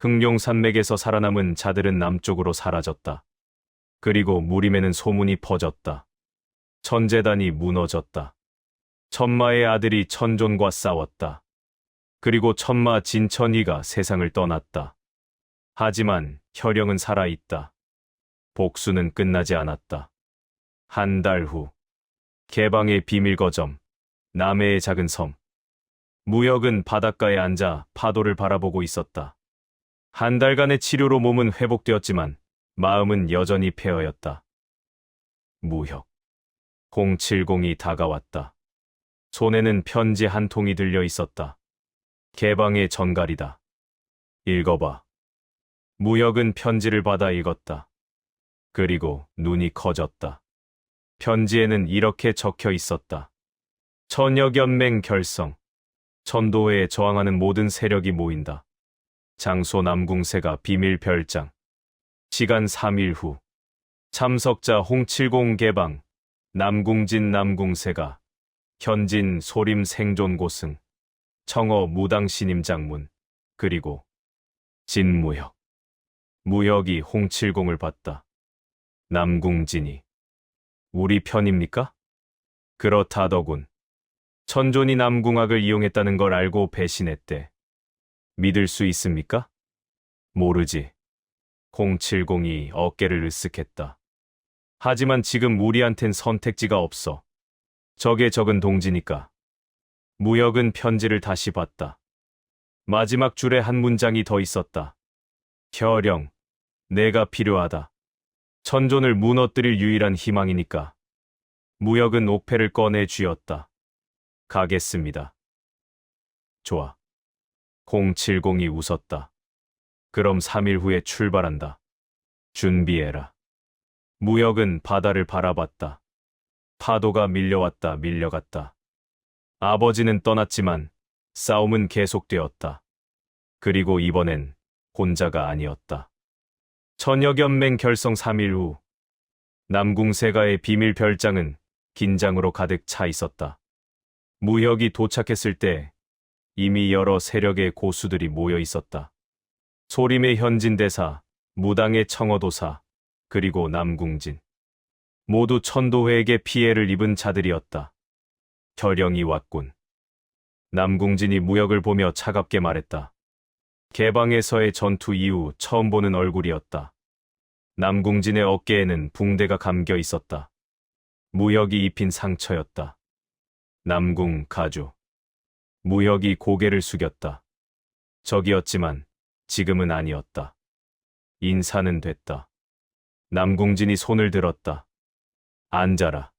흑룡산맥에서 살아남은 자들은 남쪽으로 사라졌다. 그리고 무림에는 소문이 퍼졌다. 천재단이 무너졌다. 천마의 아들이 천존과 싸웠다. 그리고 천마 진천이가 세상을 떠났다. 하지만 혈영은 살아있다. 복수는 끝나지 않았다. 한 달 후, 개방의 비밀거점, 남해의 작은 섬. 무역은 바닷가에 앉아 파도를 바라보고 있었다. 한 달간의 치료로 몸은 회복되었지만 마음은 여전히 폐허였다. 무역. 070이 다가왔다. 손에는 편지 한 통이 들려 있었다. 개방의 전갈이다. 읽어봐. 무역은 편지를 받아 읽었다. 그리고 눈이 커졌다. 편지에는 이렇게 적혀 있었다. 천역연맹 결성. 천도회에 저항하는 모든 세력이 모인다. 장소 남궁세가 비밀 별장. 시간 3일 후. 참석자 070 개방. 남궁진 남궁세가. 현진 소림 생존 고승. 청어 무당신임 장문. 그리고 진무역. 무역이 070을 봤다. 남궁진이. 우리 편입니까? 그렇다더군. 천존이 남궁학을 이용했다는 걸 알고 배신했대. 믿을 수 있습니까? 모르지. 070이 어깨를 으쓱했다. 하지만 지금 우리한텐 선택지가 없어. 적의 적은 동지니까. 무역은 편지를 다시 봤다. 마지막 줄에 한 문장이 더 있었다. 혈영, 내가 필요하다. 천존을 무너뜨릴 유일한 희망이니까. 무역은 옥패를 꺼내 쥐었다. 가겠습니다. 좋아. 070이 웃었다. 그럼 3일 후에 출발한다. 준비해라. 무역은 바다를 바라봤다. 파도가 밀려왔다 밀려갔다. 아버지는 떠났지만 싸움은 계속되었다. 그리고 이번엔 혼자가 아니었다. 천역연맹 결성 3일 후 남궁세가의 비밀 별장은 긴장으로 가득 차 있었다. 무역이 도착했을 때 이미 여러 세력의 고수들이 모여 있었다. 소림의 현진대사, 무당의 청어도사, 그리고 남궁진. 모두 천도회에게 피해를 입은 자들이었다. 혈영이 왔군. 남궁진이 무역을 보며 차갑게 말했다. 개방에서의 전투 이후 처음 보는 얼굴이었다. 남궁진의 어깨에는 붕대가 감겨 있었다. 무역이 입힌 상처였다. 남궁 가주. 무역이 고개를 숙였다. 적이었지만 지금은 아니었다. 인사는 됐다. 남궁진이 손을 들었다. 앉아라.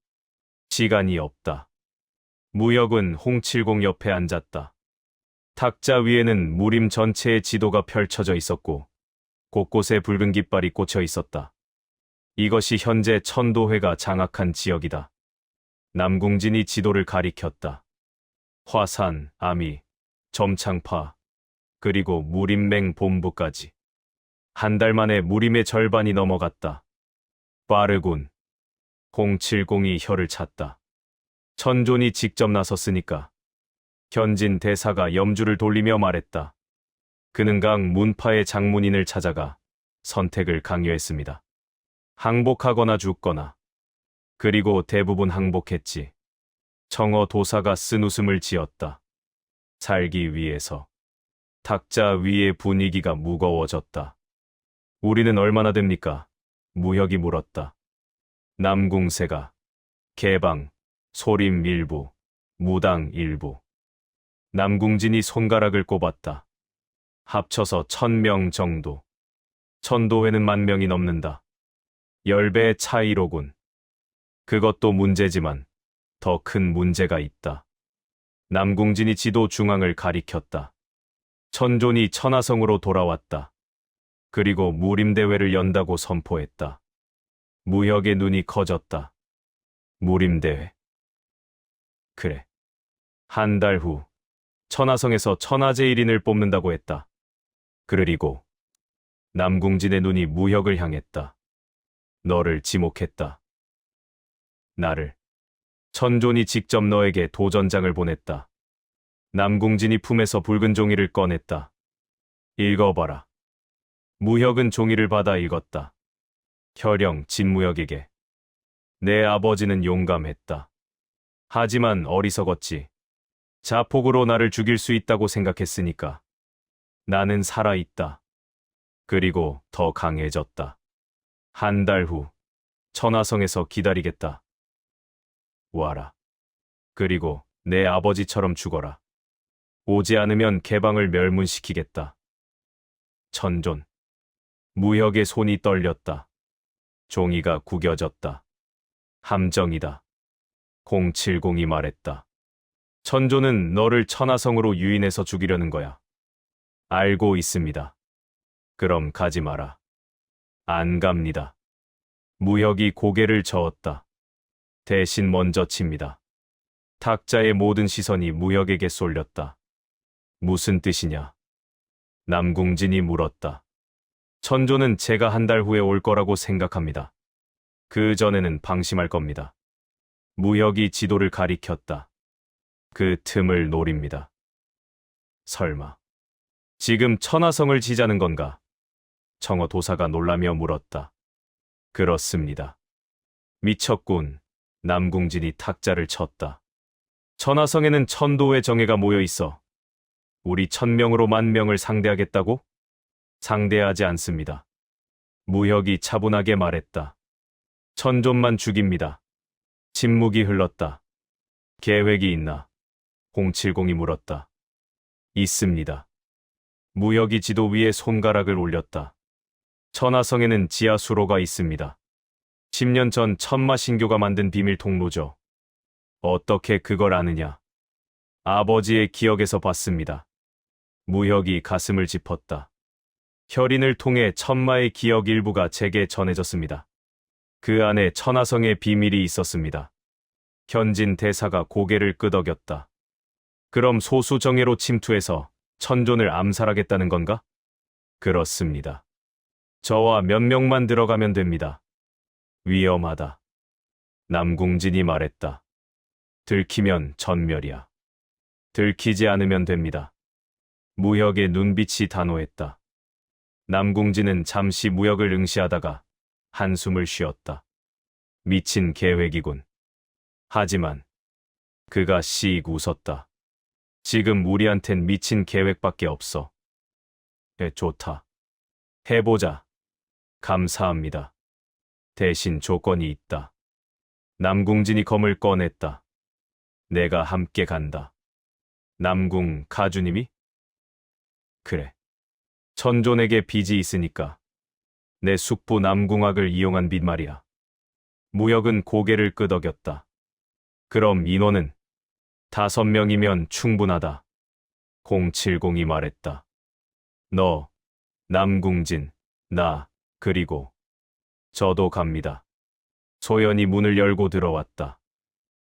시간이 없다. 무역은 홍칠공 옆에 앉았다. 탁자 위에는 무림 전체의 지도가 펼쳐져 있었고 곳곳에 붉은 깃발이 꽂혀 있었다. 이것이 현재 천도회가 장악한 지역이다. 남궁진이 지도를 가리켰다. 화산, 아미, 점창파, 그리고 무림맹 본부까지. 한 달 만에 무림의 절반이 넘어갔다. 빠르군. 홍칠공이 혀를 찼다. 천존이 직접 나섰으니까. 현진 대사가 염주를 돌리며 말했다. 그는 각 문파의 장문인을 찾아가 선택을 강요했습니다. 항복하거나 죽거나. 그리고 대부분 항복했지. 청어 도사가 쓴웃음을 지었다. 살기 위해서. 탁자 위의 분위기가 무거워졌다. 우리는 얼마나 됩니까? 무혁이 물었다. 남궁세가 개방, 소림 일부, 무당 일부. 남궁진이 손가락을 꼽았다. 합쳐서 1000명 정도. 천도회는 10,000명이 넘는다. 10배의 차이로군. 그것도 문제지만 더 큰 문제가 있다. 남궁진이 지도 중앙을 가리켰다. 천존이 천하성으로 돌아왔다. 그리고 무림대회를 연다고 선포했다. 무혁의 눈이 커졌다. 무림대회. 그래. 한 달 후 천하성에서 천하제일인을 뽑는다고 했다. 그리고 남궁진의 눈이 무혁을 향했다. 너를 지목했다. 나를. 천존이 직접 너에게 도전장을 보냈다. 남궁진이 품에서 붉은 종이를 꺼냈다. 읽어봐라. 무혁은 종이를 받아 읽었다. 혈령 진무혁에게. 내 아버지는 용감했다. 하지만 어리석었지. 자폭으로 나를 죽일 수 있다고 생각했으니까. 나는 살아있다. 그리고 더 강해졌다. 한 달 후 천하성에서 기다리겠다. 와라. 그리고 내 아버지처럼 죽어라. 오지 않으면 개방을 멸문시키겠다. 천존. 무혁의 손이 떨렸다. 종이가 구겨졌다. 함정이다. 070이 말했다. 천존은 너를 천하성으로 유인해서 죽이려는 거야. 알고 있습니다. 그럼 가지 마라. 안 갑니다. 무혁이 고개를 저었다. 대신 먼저 칩니다. 탁자의 모든 시선이 무혁에게 쏠렸다. 무슨 뜻이냐? 남궁진이 물었다. 천존은 제가 한 달 후에 올 거라고 생각합니다. 그 전에는 방심할 겁니다. 무혁이 지도를 가리켰다. 그 틈을 노립니다. 설마 지금 천하성을 지자는 건가? 청어 도사가 놀라며 물었다. 그렇습니다. 미쳤군. 남궁진이 탁자를 쳤다. 천하성에는 천도의 정예가 모여 있어. 우리 1000명으로 10,000명을 상대하겠다고? 상대하지 않습니다. 무혁이 차분하게 말했다. 천존만 죽입니다. 침묵이 흘렀다. 계획이 있나? 070이 물었다. 있습니다. 무혁이 지도 위에 손가락을 올렸다. 천하성에는 지하 수로가 있습니다. 10년 전 천마신교가 만든 비밀 통로죠. 어떻게 그걸 아느냐? 아버지의 기억에서 봤습니다. 무혁이 가슴을 짚었다. 혈인을 통해 천마의 기억 일부가 제게 전해졌습니다. 그 안에 천하성의 비밀이 있었습니다. 현진 대사가 고개를 끄덕였다. 그럼 소수정예로 침투해서 천존을 암살하겠다는 건가? 그렇습니다. 저와 몇 명만 들어가면 됩니다. 위험하다. 남궁진이 말했다. 들키면 전멸이야. 들키지 않으면 됩니다. 무혁의 눈빛이 단호했다. 남궁진은 잠시 무혁을 응시하다가 한숨을 쉬었다. 미친 계획이군. 하지만 그가 씩 웃었다. 지금 우리한텐 미친 계획밖에 없어. 좋다. 해보자. 감사합니다. 대신 조건이 있다. 남궁진이 검을 꺼냈다. 내가 함께 간다. 남궁 가주님이? 그래. 천존에게 빚이 있으니까. 내 숙부 남궁학을 이용한 빚 말이야. 무혁은 고개를 끄덕였다. 그럼 인원은? 5명이면 충분하다. 070이 말했다. 너, 남궁진, 나, 그리고 저도 갑니다. 소연이 문을 열고 들어왔다.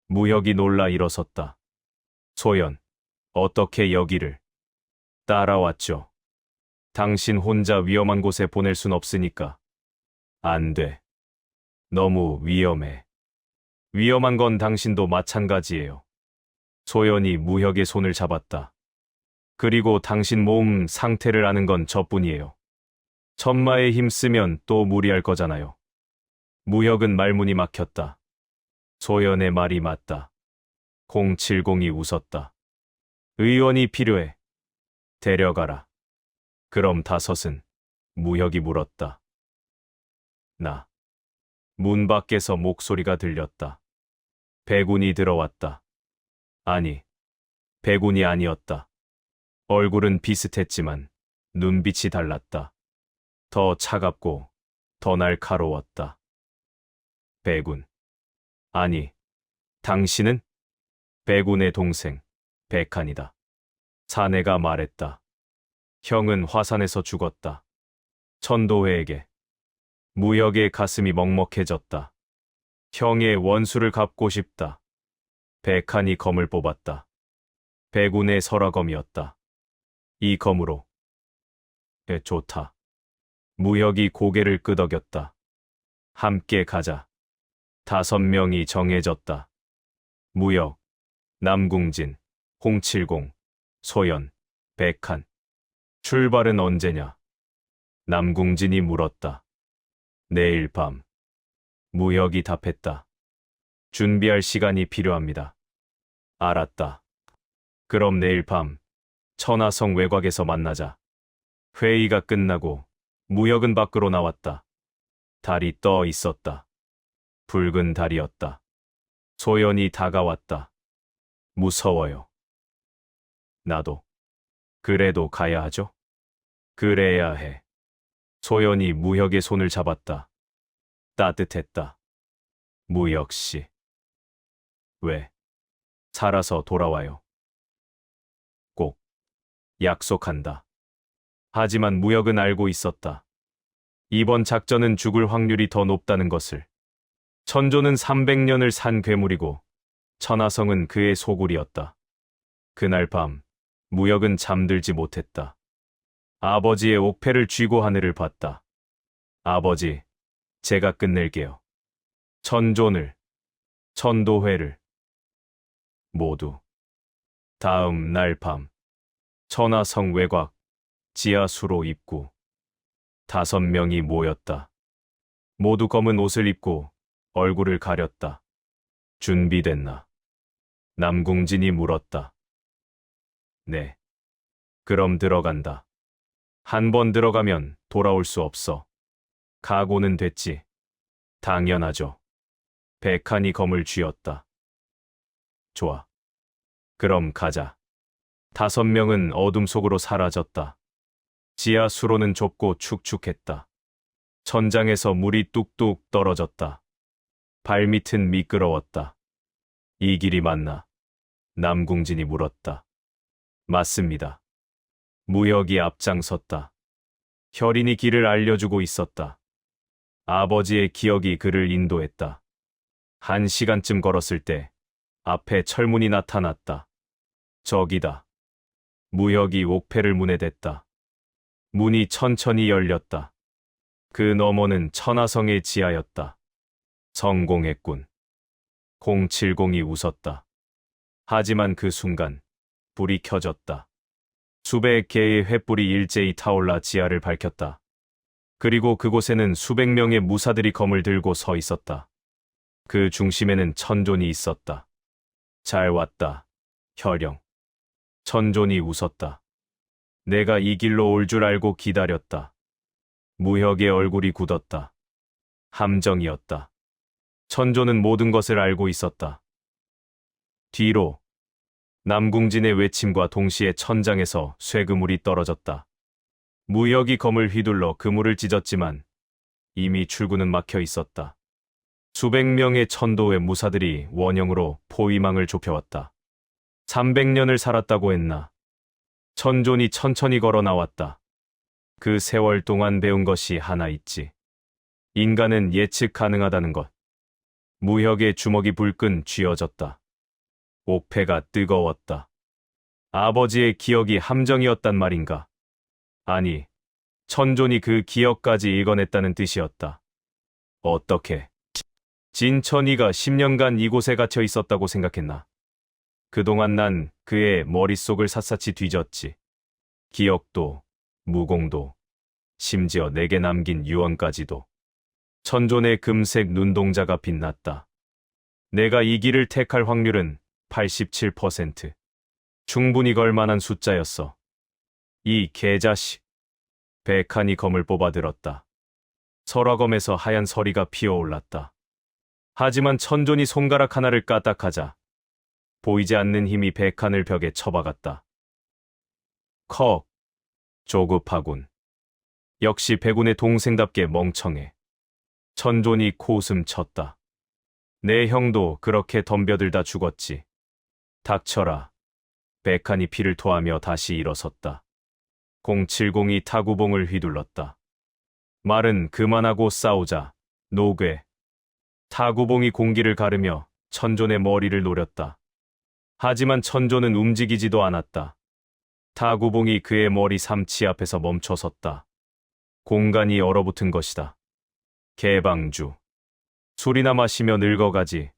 무혁이 놀라 일어섰다. 소연, 어떻게 여기를? 따라왔죠. 당신 혼자 위험한 곳에 보낼 순 없으니까. 안 돼. 너무 위험해. 위험한 건 당신도 마찬가지예요. 소연이 무혁의 손을 잡았다. 그리고 당신 몸 상태를 아는 건 저뿐이에요. 천마에 힘쓰면 또 무리할 거잖아요. 무혁은 말문이 막혔다. 소연의 말이 맞다. 070이 웃었다. 의원이 필요해. 데려가라. 그럼 5은? 무혁이 물었다. 나. 문 밖에서 목소리가 들렸다. 백운이 들어왔다. 아니, 백운이 아니었다. 얼굴은 비슷했지만 눈빛이 달랐다. 더 차갑고 더 날카로웠다. 백운. 아니, 당신은? 백운의 동생, 백한이다. 사내가 말했다. 형은 화산에서 죽었다. 천도회에게. 무혁의 가슴이 먹먹해졌다. 형의 원수를 갚고 싶다. 백한이 검을 뽑았다. 백운의 설화검이었다. 이 검으로. 좋다. 무혁이 고개를 끄덕였다. 함께 가자. 5명이 정해졌다. 무혁, 남궁진, 070, 소연, 백한. 출발은 언제냐? 남궁진이 물었다. 내일 밤. 무혁이 답했다. 준비할 시간이 필요합니다. 알았다. 그럼 내일 밤 천하성 외곽에서 만나자. 회의가 끝나고 무혁은 밖으로 나왔다. 달이 떠 있었다. 붉은 달이었다. 소연이 다가왔다. 무서워요. 나도. 그래도 가야 하죠? 그래야 해. 소연이 무혁의 손을 잡았다. 따뜻했다. 무혁 씨. 왜? 살아서 돌아와요. 꼭. 약속한다. 하지만 무혁은 알고 있었다. 이번 작전은 죽을 확률이 더 높다는 것을. 천조는 300년을 산 괴물이고 천하성은 그의 소굴이었다. 그날 밤 무혁은 잠들지 못했다. 아버지의 옥패를 쥐고 하늘을 봤다. 아버지, 제가 끝낼게요. 천존을, 천도회를. 모두. 다음 날 밤. 천하성 외곽, 지하수로 입구. 5명이 모였다. 모두 검은 옷을 입고 얼굴을 가렸다. 준비됐나? 남궁진이 물었다. 네. 그럼 들어간다. 한 번 들어가면 돌아올 수 없어. 각오는 됐지? 당연하죠. 백한이 검을 쥐었다. 좋아. 그럼 가자. 5명은 어둠 속으로 사라졌다. 지하 수로는 좁고 축축했다. 천장에서 물이 뚝뚝 떨어졌다. 발밑은 미끄러웠다. 이 길이 맞나? 남궁진이 물었다. 맞습니다. 무혁이 앞장섰다. 혈인이 길을 알려주고 있었다. 아버지의 기억이 그를 인도했다. 1시간쯤 걸었을 때 앞에 철문이 나타났다. 저기다. 무혁이 옥패를 문에 댔다. 문이 천천히 열렸다. 그 너머는 천하성의 지하였다. 성공했군. 070이 웃었다. 하지만 그 순간 불이 켜졌다. 수백 개의 횃불이 일제히 타올라 지하를 밝혔다. 그리고 그곳에는 수백 명의 무사들이 검을 들고 서 있었다. 그 중심에는 천존이 있었다. 잘 왔다, 혈영. 천존이 웃었다. 내가 이 길로 올 줄 알고 기다렸다. 무혁의 얼굴이 굳었다. 함정이었다. 천존은 모든 것을 알고 있었다. 뒤로. 남궁진의 외침과 동시에 천장에서 쇠그물이 떨어졌다. 무혁이 검을 휘둘러 그물을 찢었지만 이미 출구는 막혀 있었다. 수백 명의 천도의 무사들이 원형으로 포위망을 좁혀왔다. 300년을 살았다고 했나. 천존이 천천히 걸어 나왔다. 그 세월 동안 배운 것이 하나 있지. 인간은 예측 가능하다는 것. 무혁의 주먹이 불끈 쥐어졌다. 옥패가 뜨거웠다. 아버지의 기억이 함정이었단 말인가? 아니, 천존이 그 기억까지 읽어냈다는 뜻이었다. 어떻게? 진천이가 10년간 이곳에 갇혀 있었다고 생각했나? 그동안 난 그의 머릿속을 샅샅이 뒤졌지. 기억도, 무공도, 심지어 내게 남긴 유언까지도. 천존의 금색 눈동자가 빛났다. 내가 이 길을 택할 확률은 87%. 충분히 걸만한 숫자였어. 이 개자식. 백한이 검을 뽑아들었다. 설화검에서 하얀 서리가 피어올랐다. 하지만 천존이 손가락 하나를 까딱하자 보이지 않는 힘이 백한을 벽에 쳐박았다. 컥. 조급하군. 역시 백운의 동생답게 멍청해. 천존이 코웃음 쳤다. 내 형도 그렇게 덤벼들다 죽었지. 닥쳐라. 백한이 피를 토하며 다시 일어섰다. 070이 타구봉을 휘둘렀다. 말은 그만하고 싸우자. 노괴. 타구봉이 공기를 가르며 천존의 머리를 노렸다. 하지만 천존은 움직이지도 않았다. 타구봉이 그의 머리 삼치 앞에서 멈춰섰다. 공간이 얼어붙은 것이다. 개방주. 술이나 마시며 늙어가지.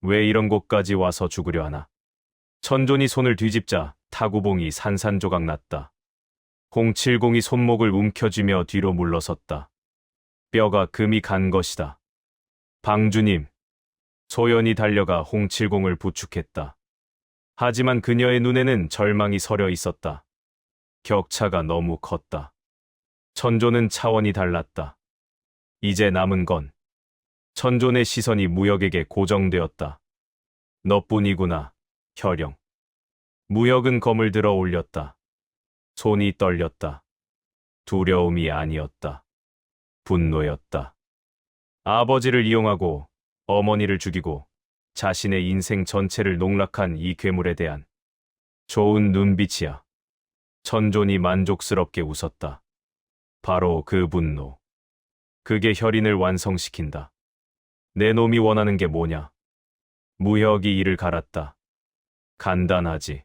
왜 이런 곳까지 와서 죽으려 하나. 천존이 손을 뒤집자 타구봉이 산산조각 났다. 070이 손목을 움켜쥐며 뒤로 물러섰다. 뼈가 금이 간 것이다. 방주님. 소연이 달려가 070을 부축했다. 하지만 그녀의 눈에는 절망이 서려 있었다. 격차가 너무 컸다. 천존은 차원이 달랐다. 이제 남은 건 천존의 시선이 무역에게 고정되었다. 너뿐이구나, 혈영. 무역은 검을 들어 올렸다. 손이 떨렸다. 두려움이 아니었다. 분노였다. 아버지를 이용하고 어머니를 죽이고 자신의 인생 전체를 농락한 이 괴물에 대한 좋은 눈빛이야. 천존이 만족스럽게 웃었다. 바로 그 분노. 그게 혈인을 완성시킨다. 내 놈이 원하는 게 뭐냐? 무혁이 이를 갈았다. 간단하지.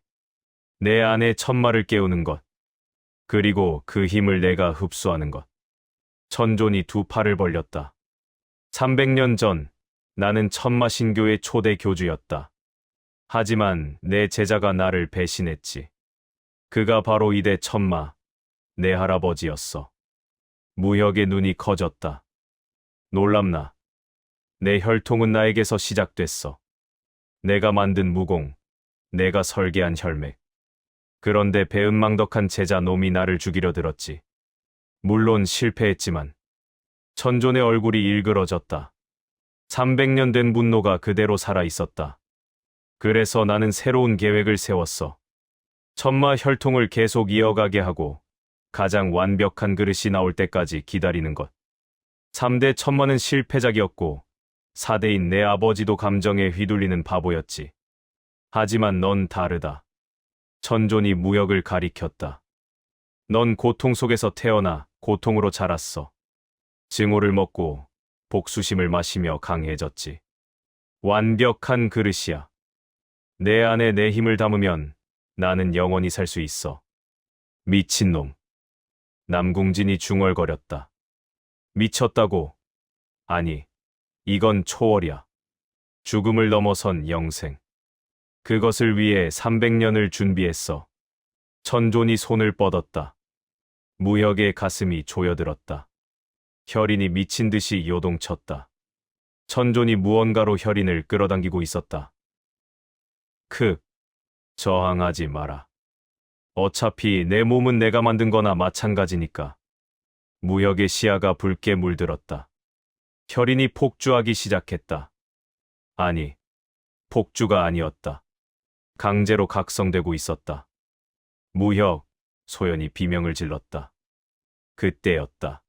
내 안에 천마를 깨우는 것. 그리고 그 힘을 내가 흡수하는 것. 천존이 두 팔을 벌렸다. 300년 전 나는 천마 신교의 초대 교주였다. 하지만 내 제자가 나를 배신했지. 그가 바로 이대 천마, 내 할아버지였어. 무혁의 눈이 커졌다. 놀랍나? 내 혈통은 나에게서 시작됐어. 내가 만든 무공, 내가 설계한 혈맥. 그런데 배은망덕한 제자 놈이 나를 죽이려 들었지. 물론 실패했지만 천존의 얼굴이 일그러졌다. 300년 된 분노가 그대로 살아있었다. 그래서 나는 새로운 계획을 세웠어. 천마 혈통을 계속 이어가게 하고 가장 완벽한 그릇이 나올 때까지 기다리는 것. 3대 천마는 실패작이었고 4대인 내 아버지도 감정에 휘둘리는 바보였지. 하지만 넌 다르다. 천존이 무역을 가리켰다. 넌 고통 속에서 태어나 고통으로 자랐어. 증오를 먹고 복수심을 마시며 강해졌지. 완벽한 그릇이야. 내 안에 내 힘을 담으면 나는 영원히 살 수 있어. 미친놈. 남궁진이 중얼거렸다. 미쳤다고? 아니, 이건 초월이야. 죽음을 넘어선 영생. 그것을 위해 300년을 준비했어. 천존이 손을 뻗었다. 무혁의 가슴이 조여들었다. 혈인이 미친 듯이 요동쳤다. 천존이 무언가로 혈인을 끌어당기고 있었다. 저항하지 마라. 어차피 내 몸은 내가 만든 거나 마찬가지니까. 무혁의 시야가 붉게 물들었다. 혈인이 폭주하기 시작했다. 아니, 폭주가 아니었다. 강제로 각성되고 있었다. 무혁, 소연이 비명을 질렀다. 그때였다.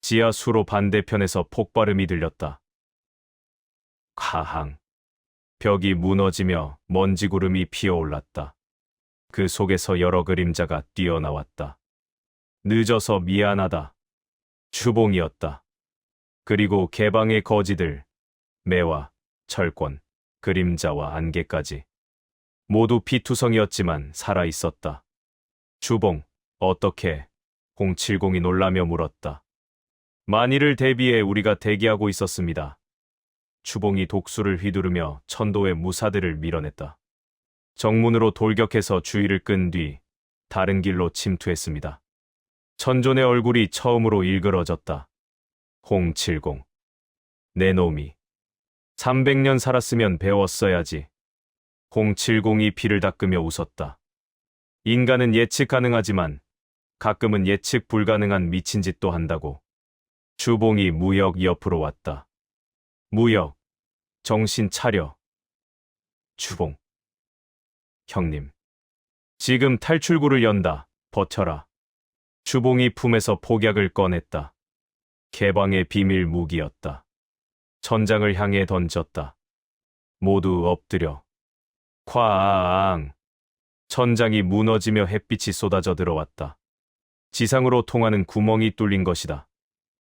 지하 수로 반대편에서 폭발음이 들렸다. 가항. 벽이 무너지며 먼지 구름이 피어올랐다. 그 속에서 여러 그림자가 뛰어나왔다. 늦어서 미안하다. 주봉이었다. 그리고 개방의 거지들, 매와 철권, 그림자와 안개까지. 모두 피투성이었지만 살아있었다. 주봉, 어떻게? 070이 놀라며 물었다. 만일을 대비해 우리가 대기하고 있었습니다. 주봉이 독수를 휘두르며 천도의 무사들을 밀어냈다. 정문으로 돌격해서 주의를 끈 뒤 다른 길로 침투했습니다. 천존의 얼굴이 처음으로 일그러졌다. 070. 내 놈이. 300년 살았으면 배웠어야지. 070이 피를 닦으며 웃었다. 인간은 예측 가능하지만 가끔은 예측 불가능한 미친 짓도 한다고. 주봉이 무역 옆으로 왔다. 무역, 정신 차려. 주봉. 형님. 지금 탈출구를 연다. 버텨라. 주봉이 품에서 폭약을 꺼냈다. 개방의 비밀 무기였다. 천장을 향해 던졌다. 모두 엎드려. 쾅! 천장이 무너지며 햇빛이 쏟아져 들어왔다. 지상으로 통하는 구멍이 뚫린 것이다.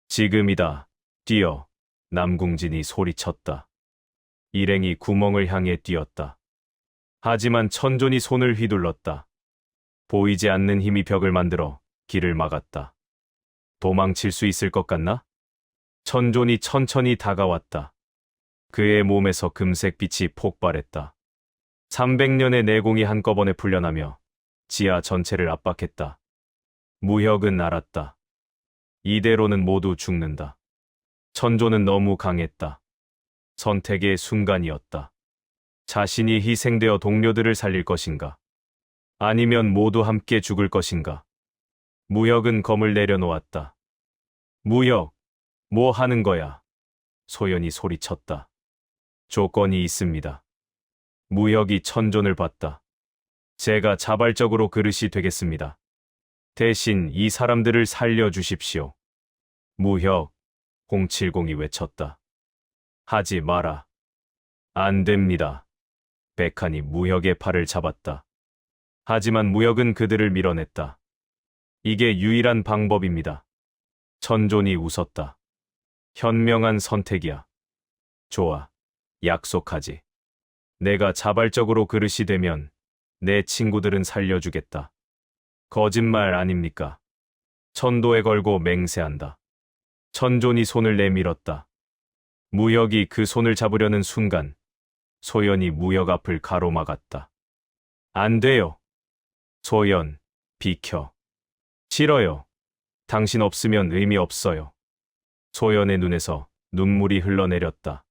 지금이다. 뛰어. 남궁진이 소리쳤다. 일행이 구멍을 향해 뛰었다. 하지만 천존이 손을 휘둘렀다. 보이지 않는 힘이 벽을 만들어 길을 막았다. 도망칠 수 있을 것 같나? 천존이 천천히 다가왔다. 그의 몸에서 금색 빛이 폭발했다. 300년의 내공이 한꺼번에 풀려나며 지하 전체를 압박했다. 무혁은 알았다. 이대로는 모두 죽는다. 천존은 너무 강했다. 선택의 순간이었다. 자신이 희생되어 동료들을 살릴 것인가? 아니면 모두 함께 죽을 것인가? 무혁은 검을 내려놓았다. 무혁, 뭐 하는 거야? 소연이 소리쳤다. 조건이 있습니다. 무혁이 천존을 봤다. 제가 자발적으로 그릇이 되겠습니다. 대신 이 사람들을 살려주십시오. 무혁, 070이 외쳤다. 하지 마라. 안 됩니다. 백한이 무혁의 팔을 잡았다. 하지만 무혁은 그들을 밀어냈다. 이게 유일한 방법입니다. 천존이 웃었다. 현명한 선택이야. 좋아. 약속하지. 내가 자발적으로 그릇이 되면 내 친구들은 살려주겠다. 거짓말 아닙니까? 천도에 걸고 맹세한다. 천존이 손을 내밀었다. 무혁이 그 손을 잡으려는 순간 소연이 무혁 앞을 가로막았다. 안 돼요. 소연, 비켜. 싫어요. 당신 없으면 의미 없어요. 소연의 눈에서 눈물이 흘러내렸다.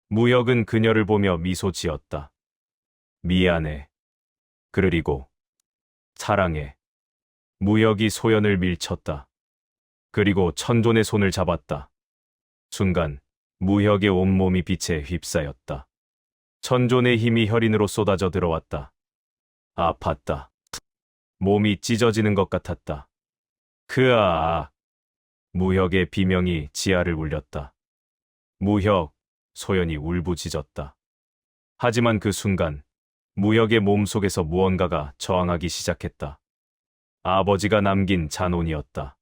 무혁은 그녀를 보며 미소 지었다. 미안해. 그리고 사랑해. 무혁이 소연을 밀쳤다. 그리고 천존의 손을 잡았다. 순간 무혁의 온몸이 빛에 휩싸였다. 천존의 힘이 혈인으로 쏟아져 들어왔다. 아팠다. 몸이 찢어지는 것 같았다. 그아! 무혁의 비명이 지하를 울렸다. 무혁, 소연이 울부짖었다. 하지만 그 순간 무혁의 몸속에서 무언가가 저항하기 시작했다. 아버지가 남긴 잔혼이었다.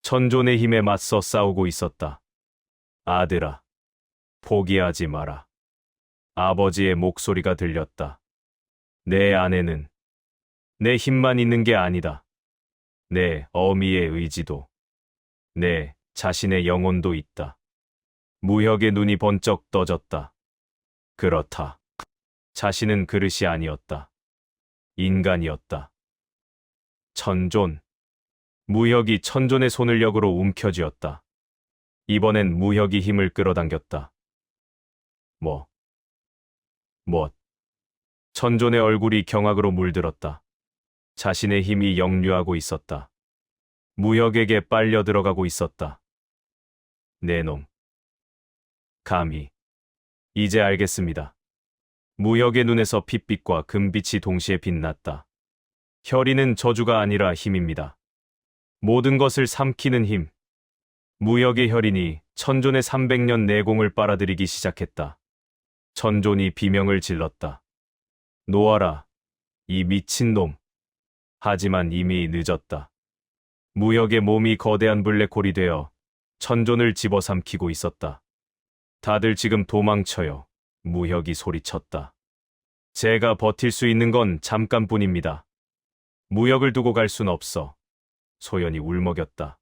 천존의 힘에 맞서 싸우고 있었다. 아들아, 포기하지 마라. 아버지의 목소리가 들렸다. 내 안에는 내 힘만 있는 게 아니다. 내 어미의 의지도, 내 자신의 영혼도 있다. 무혁의 눈이 번쩍 떠졌다. 그렇다. 자신은 그릇이 아니었다. 인간이었다. 천존. 무혁이 천존의 손을 역으로 움켜쥐었다. 이번엔 무혁이 힘을 끌어당겼다. 뭐? 천존의 얼굴이 경악으로 물들었다. 자신의 힘이 역류하고 있었다. 무혁에게 빨려 들어가고 있었다. 내 놈. 감히. 이제 알겠습니다. 무혁의 눈에서 핏빛과 금빛이 동시에 빛났다. 혈인은 저주가 아니라 힘입니다. 모든 것을 삼키는 힘. 무혁의 혈인이 천존의 300년 내공을 빨아들이기 시작했다. 천존이 비명을 질렀다. 놓아라, 이 미친놈. 하지만 이미 늦었다. 무역의 몸이 거대한 블랙홀이 되어 천존을 집어삼키고 있었다. 다들 지금 도망쳐요. 무역이 소리쳤다. 제가 버틸 수 있는 건 잠깐뿐입니다. 무역을 두고 갈 순 없어. 소연이 울먹였다.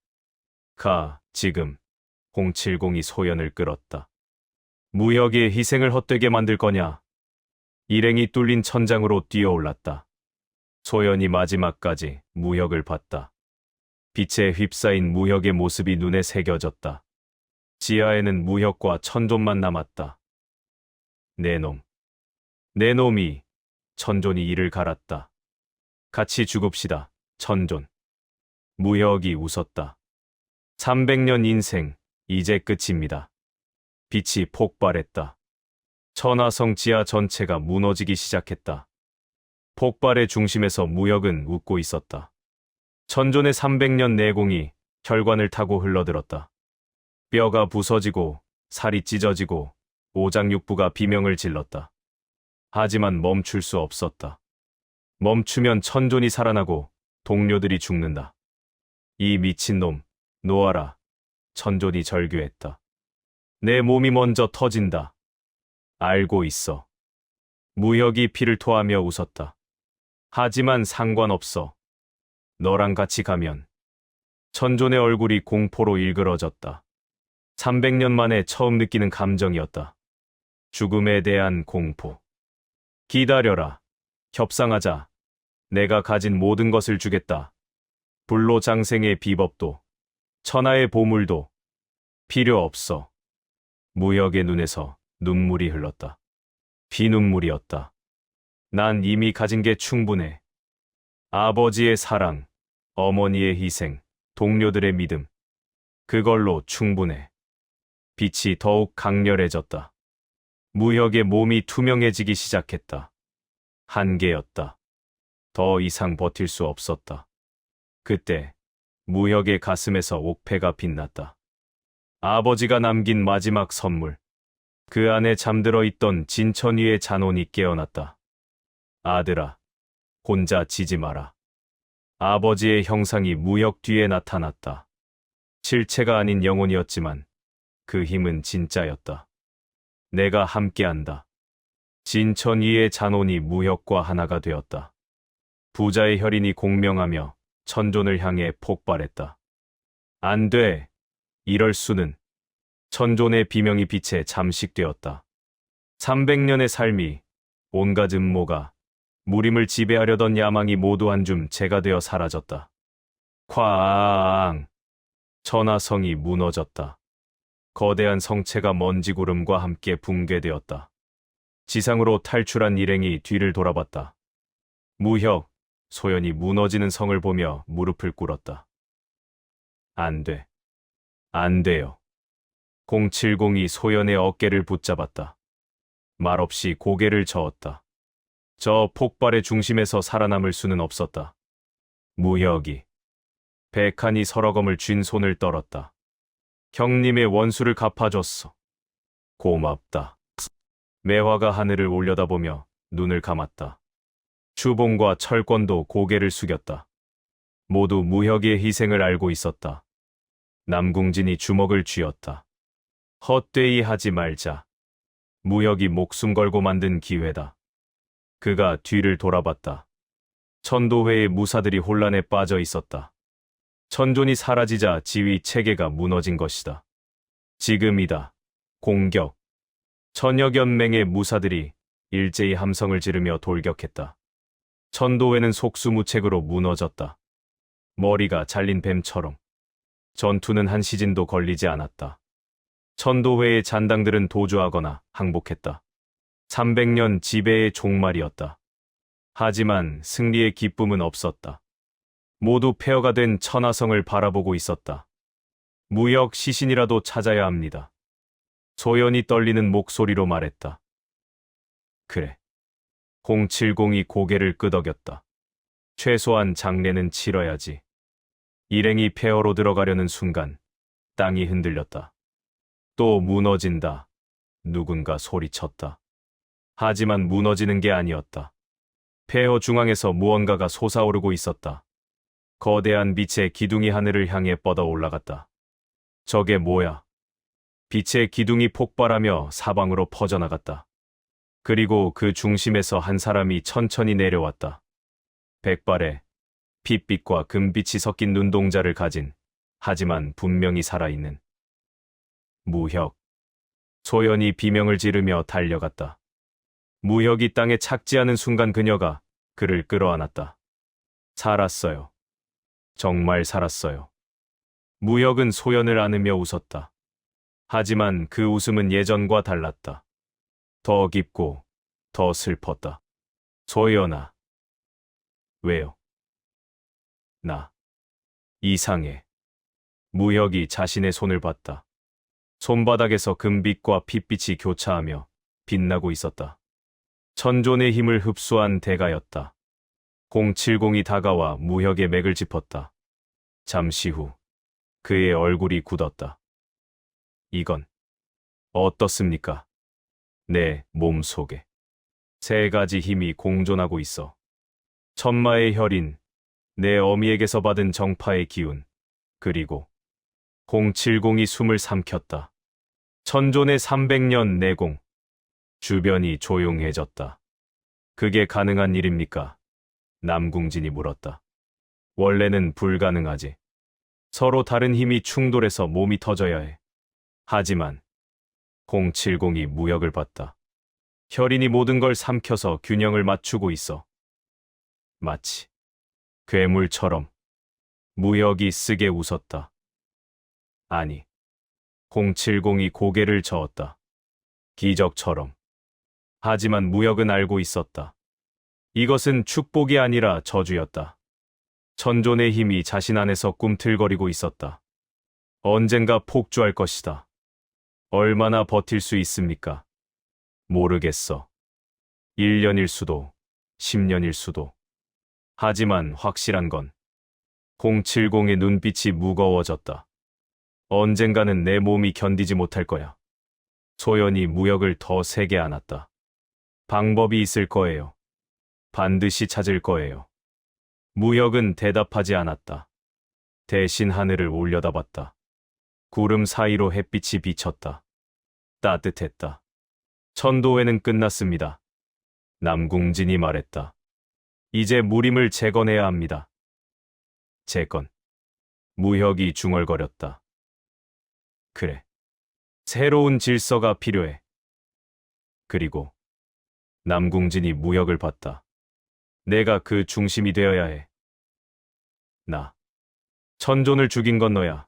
가, 지금. 070이 소연을 끌었다. 무역의 희생을 헛되게 만들 거냐? 일행이 뚫린 천장으로 뛰어올랐다. 소연이 마지막까지 무역을 봤다. 빛에 휩싸인 무역의 모습이 눈에 새겨졌다. 지하에는 무역과 천존만 남았다. 내 놈. 내 놈이. 천존이 이를 갈았다. 같이 죽읍시다, 천존. 무역이 웃었다. 300년 인생, 이제 끝입니다. 빛이 폭발했다. 천하성 지하 전체가 무너지기 시작했다. 폭발의 중심에서 무역은 웃고 있었다. 천존의 300년 내공이 혈관을 타고 흘러들었다. 뼈가 부서지고 살이 찢어지고 오장육부가 비명을 질렀다. 하지만 멈출 수 없었다. 멈추면 천존이 살아나고 동료들이 죽는다. 이 미친놈, 놓아라. 천존이 절규했다. 내 몸이 먼저 터진다. 알고 있어. 무역이 피를 토하며 웃었다. 하지만 상관없어. 너랑 같이 가면. 천존의 얼굴이 공포로 일그러졌다. 300년 만에 처음 느끼는 감정이었다. 죽음에 대한 공포. 기다려라. 협상하자. 내가 가진 모든 것을 주겠다. 불로장생의 비법도, 천하의 보물도 필요 없어. 무역의 눈에서 눈물이 흘렀다. 피눈물이었다. 난 이미 가진 게 충분해. 아버지의 사랑, 어머니의 희생, 동료들의 믿음. 그걸로 충분해. 빛이 더욱 강렬해졌다. 무역의 몸이 투명해지기 시작했다. 한계였다. 더 이상 버틸 수 없었다. 그때 무역의 가슴에서 옥패가 빛났다. 아버지가 남긴 마지막 선물. 그 안에 잠들어 있던 진천위의 잔혼이 깨어났다. 아들아, 혼자 지지 마라. 아버지의 형상이 무역 뒤에 나타났다. 실체가 아닌 영혼이었지만 그 힘은 진짜였다. 내가 함께한다. 진천위의 잔혼이 무역과 하나가 되었다. 부자의 혈인이 공명하며 천존을 향해 폭발했다. 안 돼. 이럴 수는. 천존의 비명이 빛에 잠식되었다. 300년의 삶이, 온갖 음모가, 무림을 지배하려던 야망이 모두 한 줌 재가 되어 사라졌다. 쾅! 천하성이 무너졌다. 거대한 성체가 먼지구름과 함께 붕괴되었다. 지상으로 탈출한 일행이 뒤를 돌아봤다. 무혁, 소연이 무너지는 성을 보며 무릎을 꿇었다. 안 돼. 안 돼요. 070이 소연의 어깨를 붙잡았다. 말없이 고개를 저었다. 저 폭발의 중심에서 살아남을 수는 없었다. 무혁이. 백한이 서러검을 쥔 손을 떨었다. 형님의 원수를 갚아줬어. 고맙다. 매화가 하늘을 올려다보며 눈을 감았다. 주봉과 철권도 고개를 숙였다. 모두 무혁의 희생을 알고 있었다. 남궁진이 주먹을 쥐었다. 헛되이 하지 말자. 무혁이 목숨 걸고 만든 기회다. 그가 뒤를 돌아봤다. 천도회의 무사들이 혼란에 빠져 있었다. 천존이 사라지자 지휘 체계가 무너진 것이다. 지금이다. 공격. 천역연맹의 무사들이 일제히 함성을 지르며 돌격했다. 천도회는 속수무책으로 무너졌다. 머리가 잘린 뱀처럼. 전투는 한 시즌도 걸리지 않았다. 천도회의 잔당들은 도주하거나 항복했다. 300년 지배의 종말이었다. 하지만 승리의 기쁨은 없었다. 모두 폐허가 된 천하성을 바라보고 있었다. 무역 시신이라도 찾아야 합니다. 소연이 떨리는 목소리로 말했다. 그래. 070이 고개를 끄덕였다. 최소한 장례는 치러야지. 일행이 폐허로 들어가려는 순간 땅이 흔들렸다. 또 무너진다. 누군가 소리쳤다. 하지만 무너지는 게 아니었다. 폐허 중앙에서 무언가가 솟아오르고 있었다. 거대한 빛의 기둥이 하늘을 향해 뻗어 올라갔다. 저게 뭐야? 빛의 기둥이 폭발하며 사방으로 퍼져나갔다. 그리고 그 중심에서 한 사람이 천천히 내려왔다. 백발에 핏빛과 금빛이 섞인 눈동자를 가진, 하지만 분명히 살아있는 무혁. 소연이 비명을 지르며 달려갔다. 무혁이 땅에 착지하는 순간 그녀가 그를 끌어안았다. 살았어요. 정말 살았어요. 무혁은 소연을 안으며 웃었다. 하지만 그 웃음은 예전과 달랐다. 더 깊고 더 슬펐다. 소연아. 왜요? 나 이상해. 무혁이 자신의 손을 봤다. 손바닥에서 금빛과 핏빛이 교차하며 빛나고 있었다. 천존의 힘을 흡수한 대가였다. 070이 다가와 무혁의 맥을 짚었다. 잠시 후 그의 얼굴이 굳었다. 이건 어떻습니까? 내 몸속에 세 가지 힘이 공존하고 있어. 천마의 혈인, 내 어미에게서 받은 정파의 기운, 그리고 070이 숨을 삼켰다. 천존의 300년 내공. 주변이 조용해졌다. 그게 가능한 일입니까? 남궁진이 물었다. 원래는 불가능하지. 서로 다른 힘이 충돌해서 몸이 터져야 해. 하지만 070이 무역을 봤다. 혈인이 모든 걸 삼켜서 균형을 맞추고 있어. 마치 괴물처럼. 무역이 쓰게 웃었다. 아니, 070이 고개를 저었다. 기적처럼. 하지만 무역은 알고 있었다. 이것은 축복이 아니라 저주였다. 천존의 힘이 자신 안에서 꿈틀거리고 있었다. 언젠가 폭주할 것이다. 얼마나 버틸 수 있습니까? 모르겠어. 1년일 수도, 10년일 수도. 하지만 확실한 건 070의 눈빛이 무거워졌다. 언젠가는 내 몸이 견디지 못할 거야. 소연이 무역을 더 세게 안았다. 방법이 있을 거예요. 반드시 찾을 거예요. 무역은 대답하지 않았다. 대신 하늘을 올려다봤다. 구름 사이로 햇빛이 비쳤다. 따뜻했다. 천도회는 끝났습니다. 남궁진이 말했다. 이제 무림을 재건해야 합니다. 재건. 무혁이 중얼거렸다. 그래. 새로운 질서가 필요해. 그리고 남궁진이 무혁을 봤다. 내가 그 중심이 되어야 해. 나. 천존을 죽인 건 너야.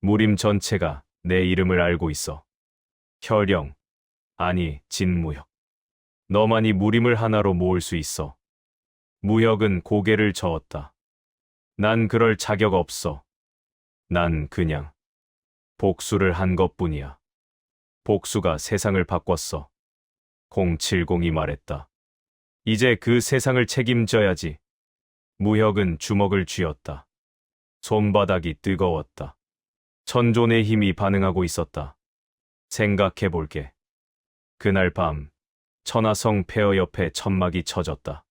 무림 전체가 내 이름을 알고 있어. 혈영. 아니, 진무혁. 너만이 무림을 하나로 모을 수 있어. 무혁은 고개를 저었다. 난 그럴 자격 없어. 난 그냥 복수를 한 것뿐이야. 복수가 세상을 바꿨어. 070이 말했다. 이제 그 세상을 책임져야지. 무혁은 주먹을 쥐었다. 손바닥이 뜨거웠다. 천존의 힘이 반응하고 있었다. 생각해볼게. 그날 밤, 천하성 폐허 옆에 천막이 쳐졌다.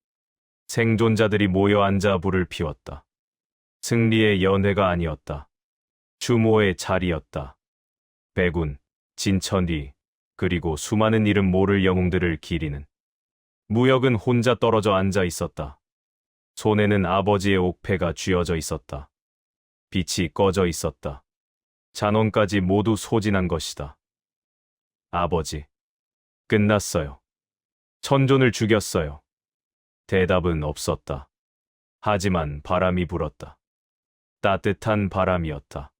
생존자들이 모여 앉아 불을 피웠다. 승리의 연회가 아니었다. 추모의 자리였다. 백운, 진천위, 그리고 수많은 이름 모를 영웅들을 기리는. 무역은 혼자 떨어져 앉아 있었다. 손에는 아버지의 옥패가 쥐어져 있었다. 빛이 꺼져 있었다. 잔원까지 모두 소진한 것이다. 아버지. 끝났어요. 천존을 죽였어요. 대답은 없었다. 하지만 바람이 불었다. 따뜻한 바람이었다.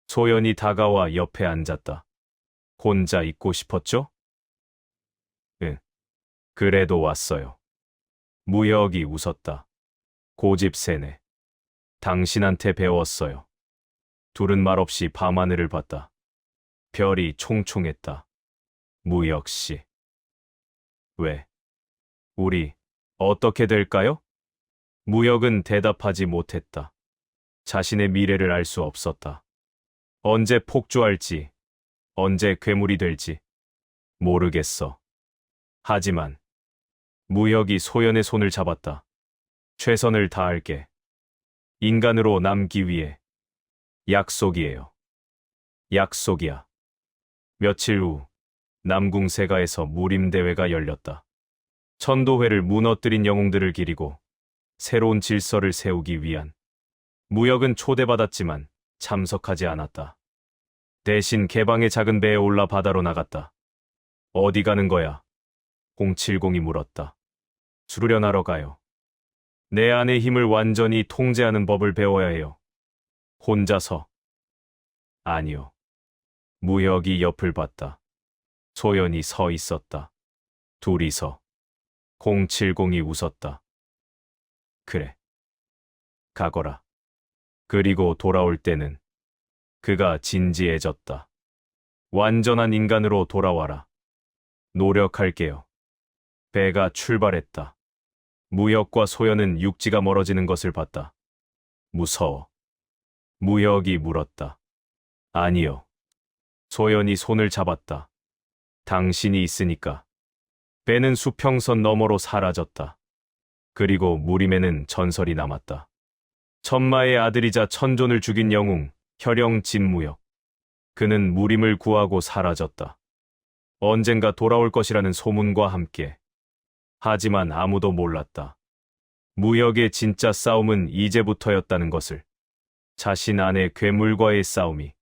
소연이 다가와 옆에 앉았다. 혼자 있고 싶었죠? 응. 그래도 왔어요. 무역이 웃었다. 고집세네. 당신한테 배웠어요. 둘은 말없이 밤하늘을 봤다. 별이 총총했다. 무역 씨. 왜? 우리 어떻게 될까요? 무역은 대답하지 못했다. 자신의 미래를 알 수 없었다. 언제 폭주할지, 언제 괴물이 될지 모르겠어. 하지만 무혁이 소연의 손을 잡았다. 최선을 다할게. 인간으로 남기 위해. 약속이에요. 약속이야. 며칠 후 남궁세가에서 무림대회가 열렸다. 천도회를 무너뜨린 영웅들을 기리고 새로운 질서를 세우기 위한. 무혁은 초대받았지만 참석하지 않았다. 대신 개방의 작은 배에 올라 바다로 나갔다. 어디 가는 거야? 070이 물었다. 수련하러 가요. 내 안의 힘을 완전히 통제하는 법을 배워야 해요. 혼자서. 아니요. 무혁이 옆을 봤다. 소연이 서 있었다. 둘이서. 070이 웃었다. 그래. 가거라. 그리고 돌아올 때는 그가 진지해졌다. 완전한 인간으로 돌아와라. 노력할게요. 배가 출발했다. 무혁과 소연은 육지가 멀어지는 것을 봤다. 무서워. 무혁이 물었다. 아니요. 소연이 손을 잡았다. 당신이 있으니까. 배는 수평선 너머로 사라졌다. 그리고 무림에는 전설이 남았다. 천마의 아들이자 천존을 죽인 영웅, 혈영 진무혁. 그는 무림을 구하고 사라졌다. 언젠가 돌아올 것이라는 소문과 함께. 하지만 아무도 몰랐다. 무혁의 진짜 싸움은 이제부터였다는 것을. 자신 안의 괴물과의 싸움이.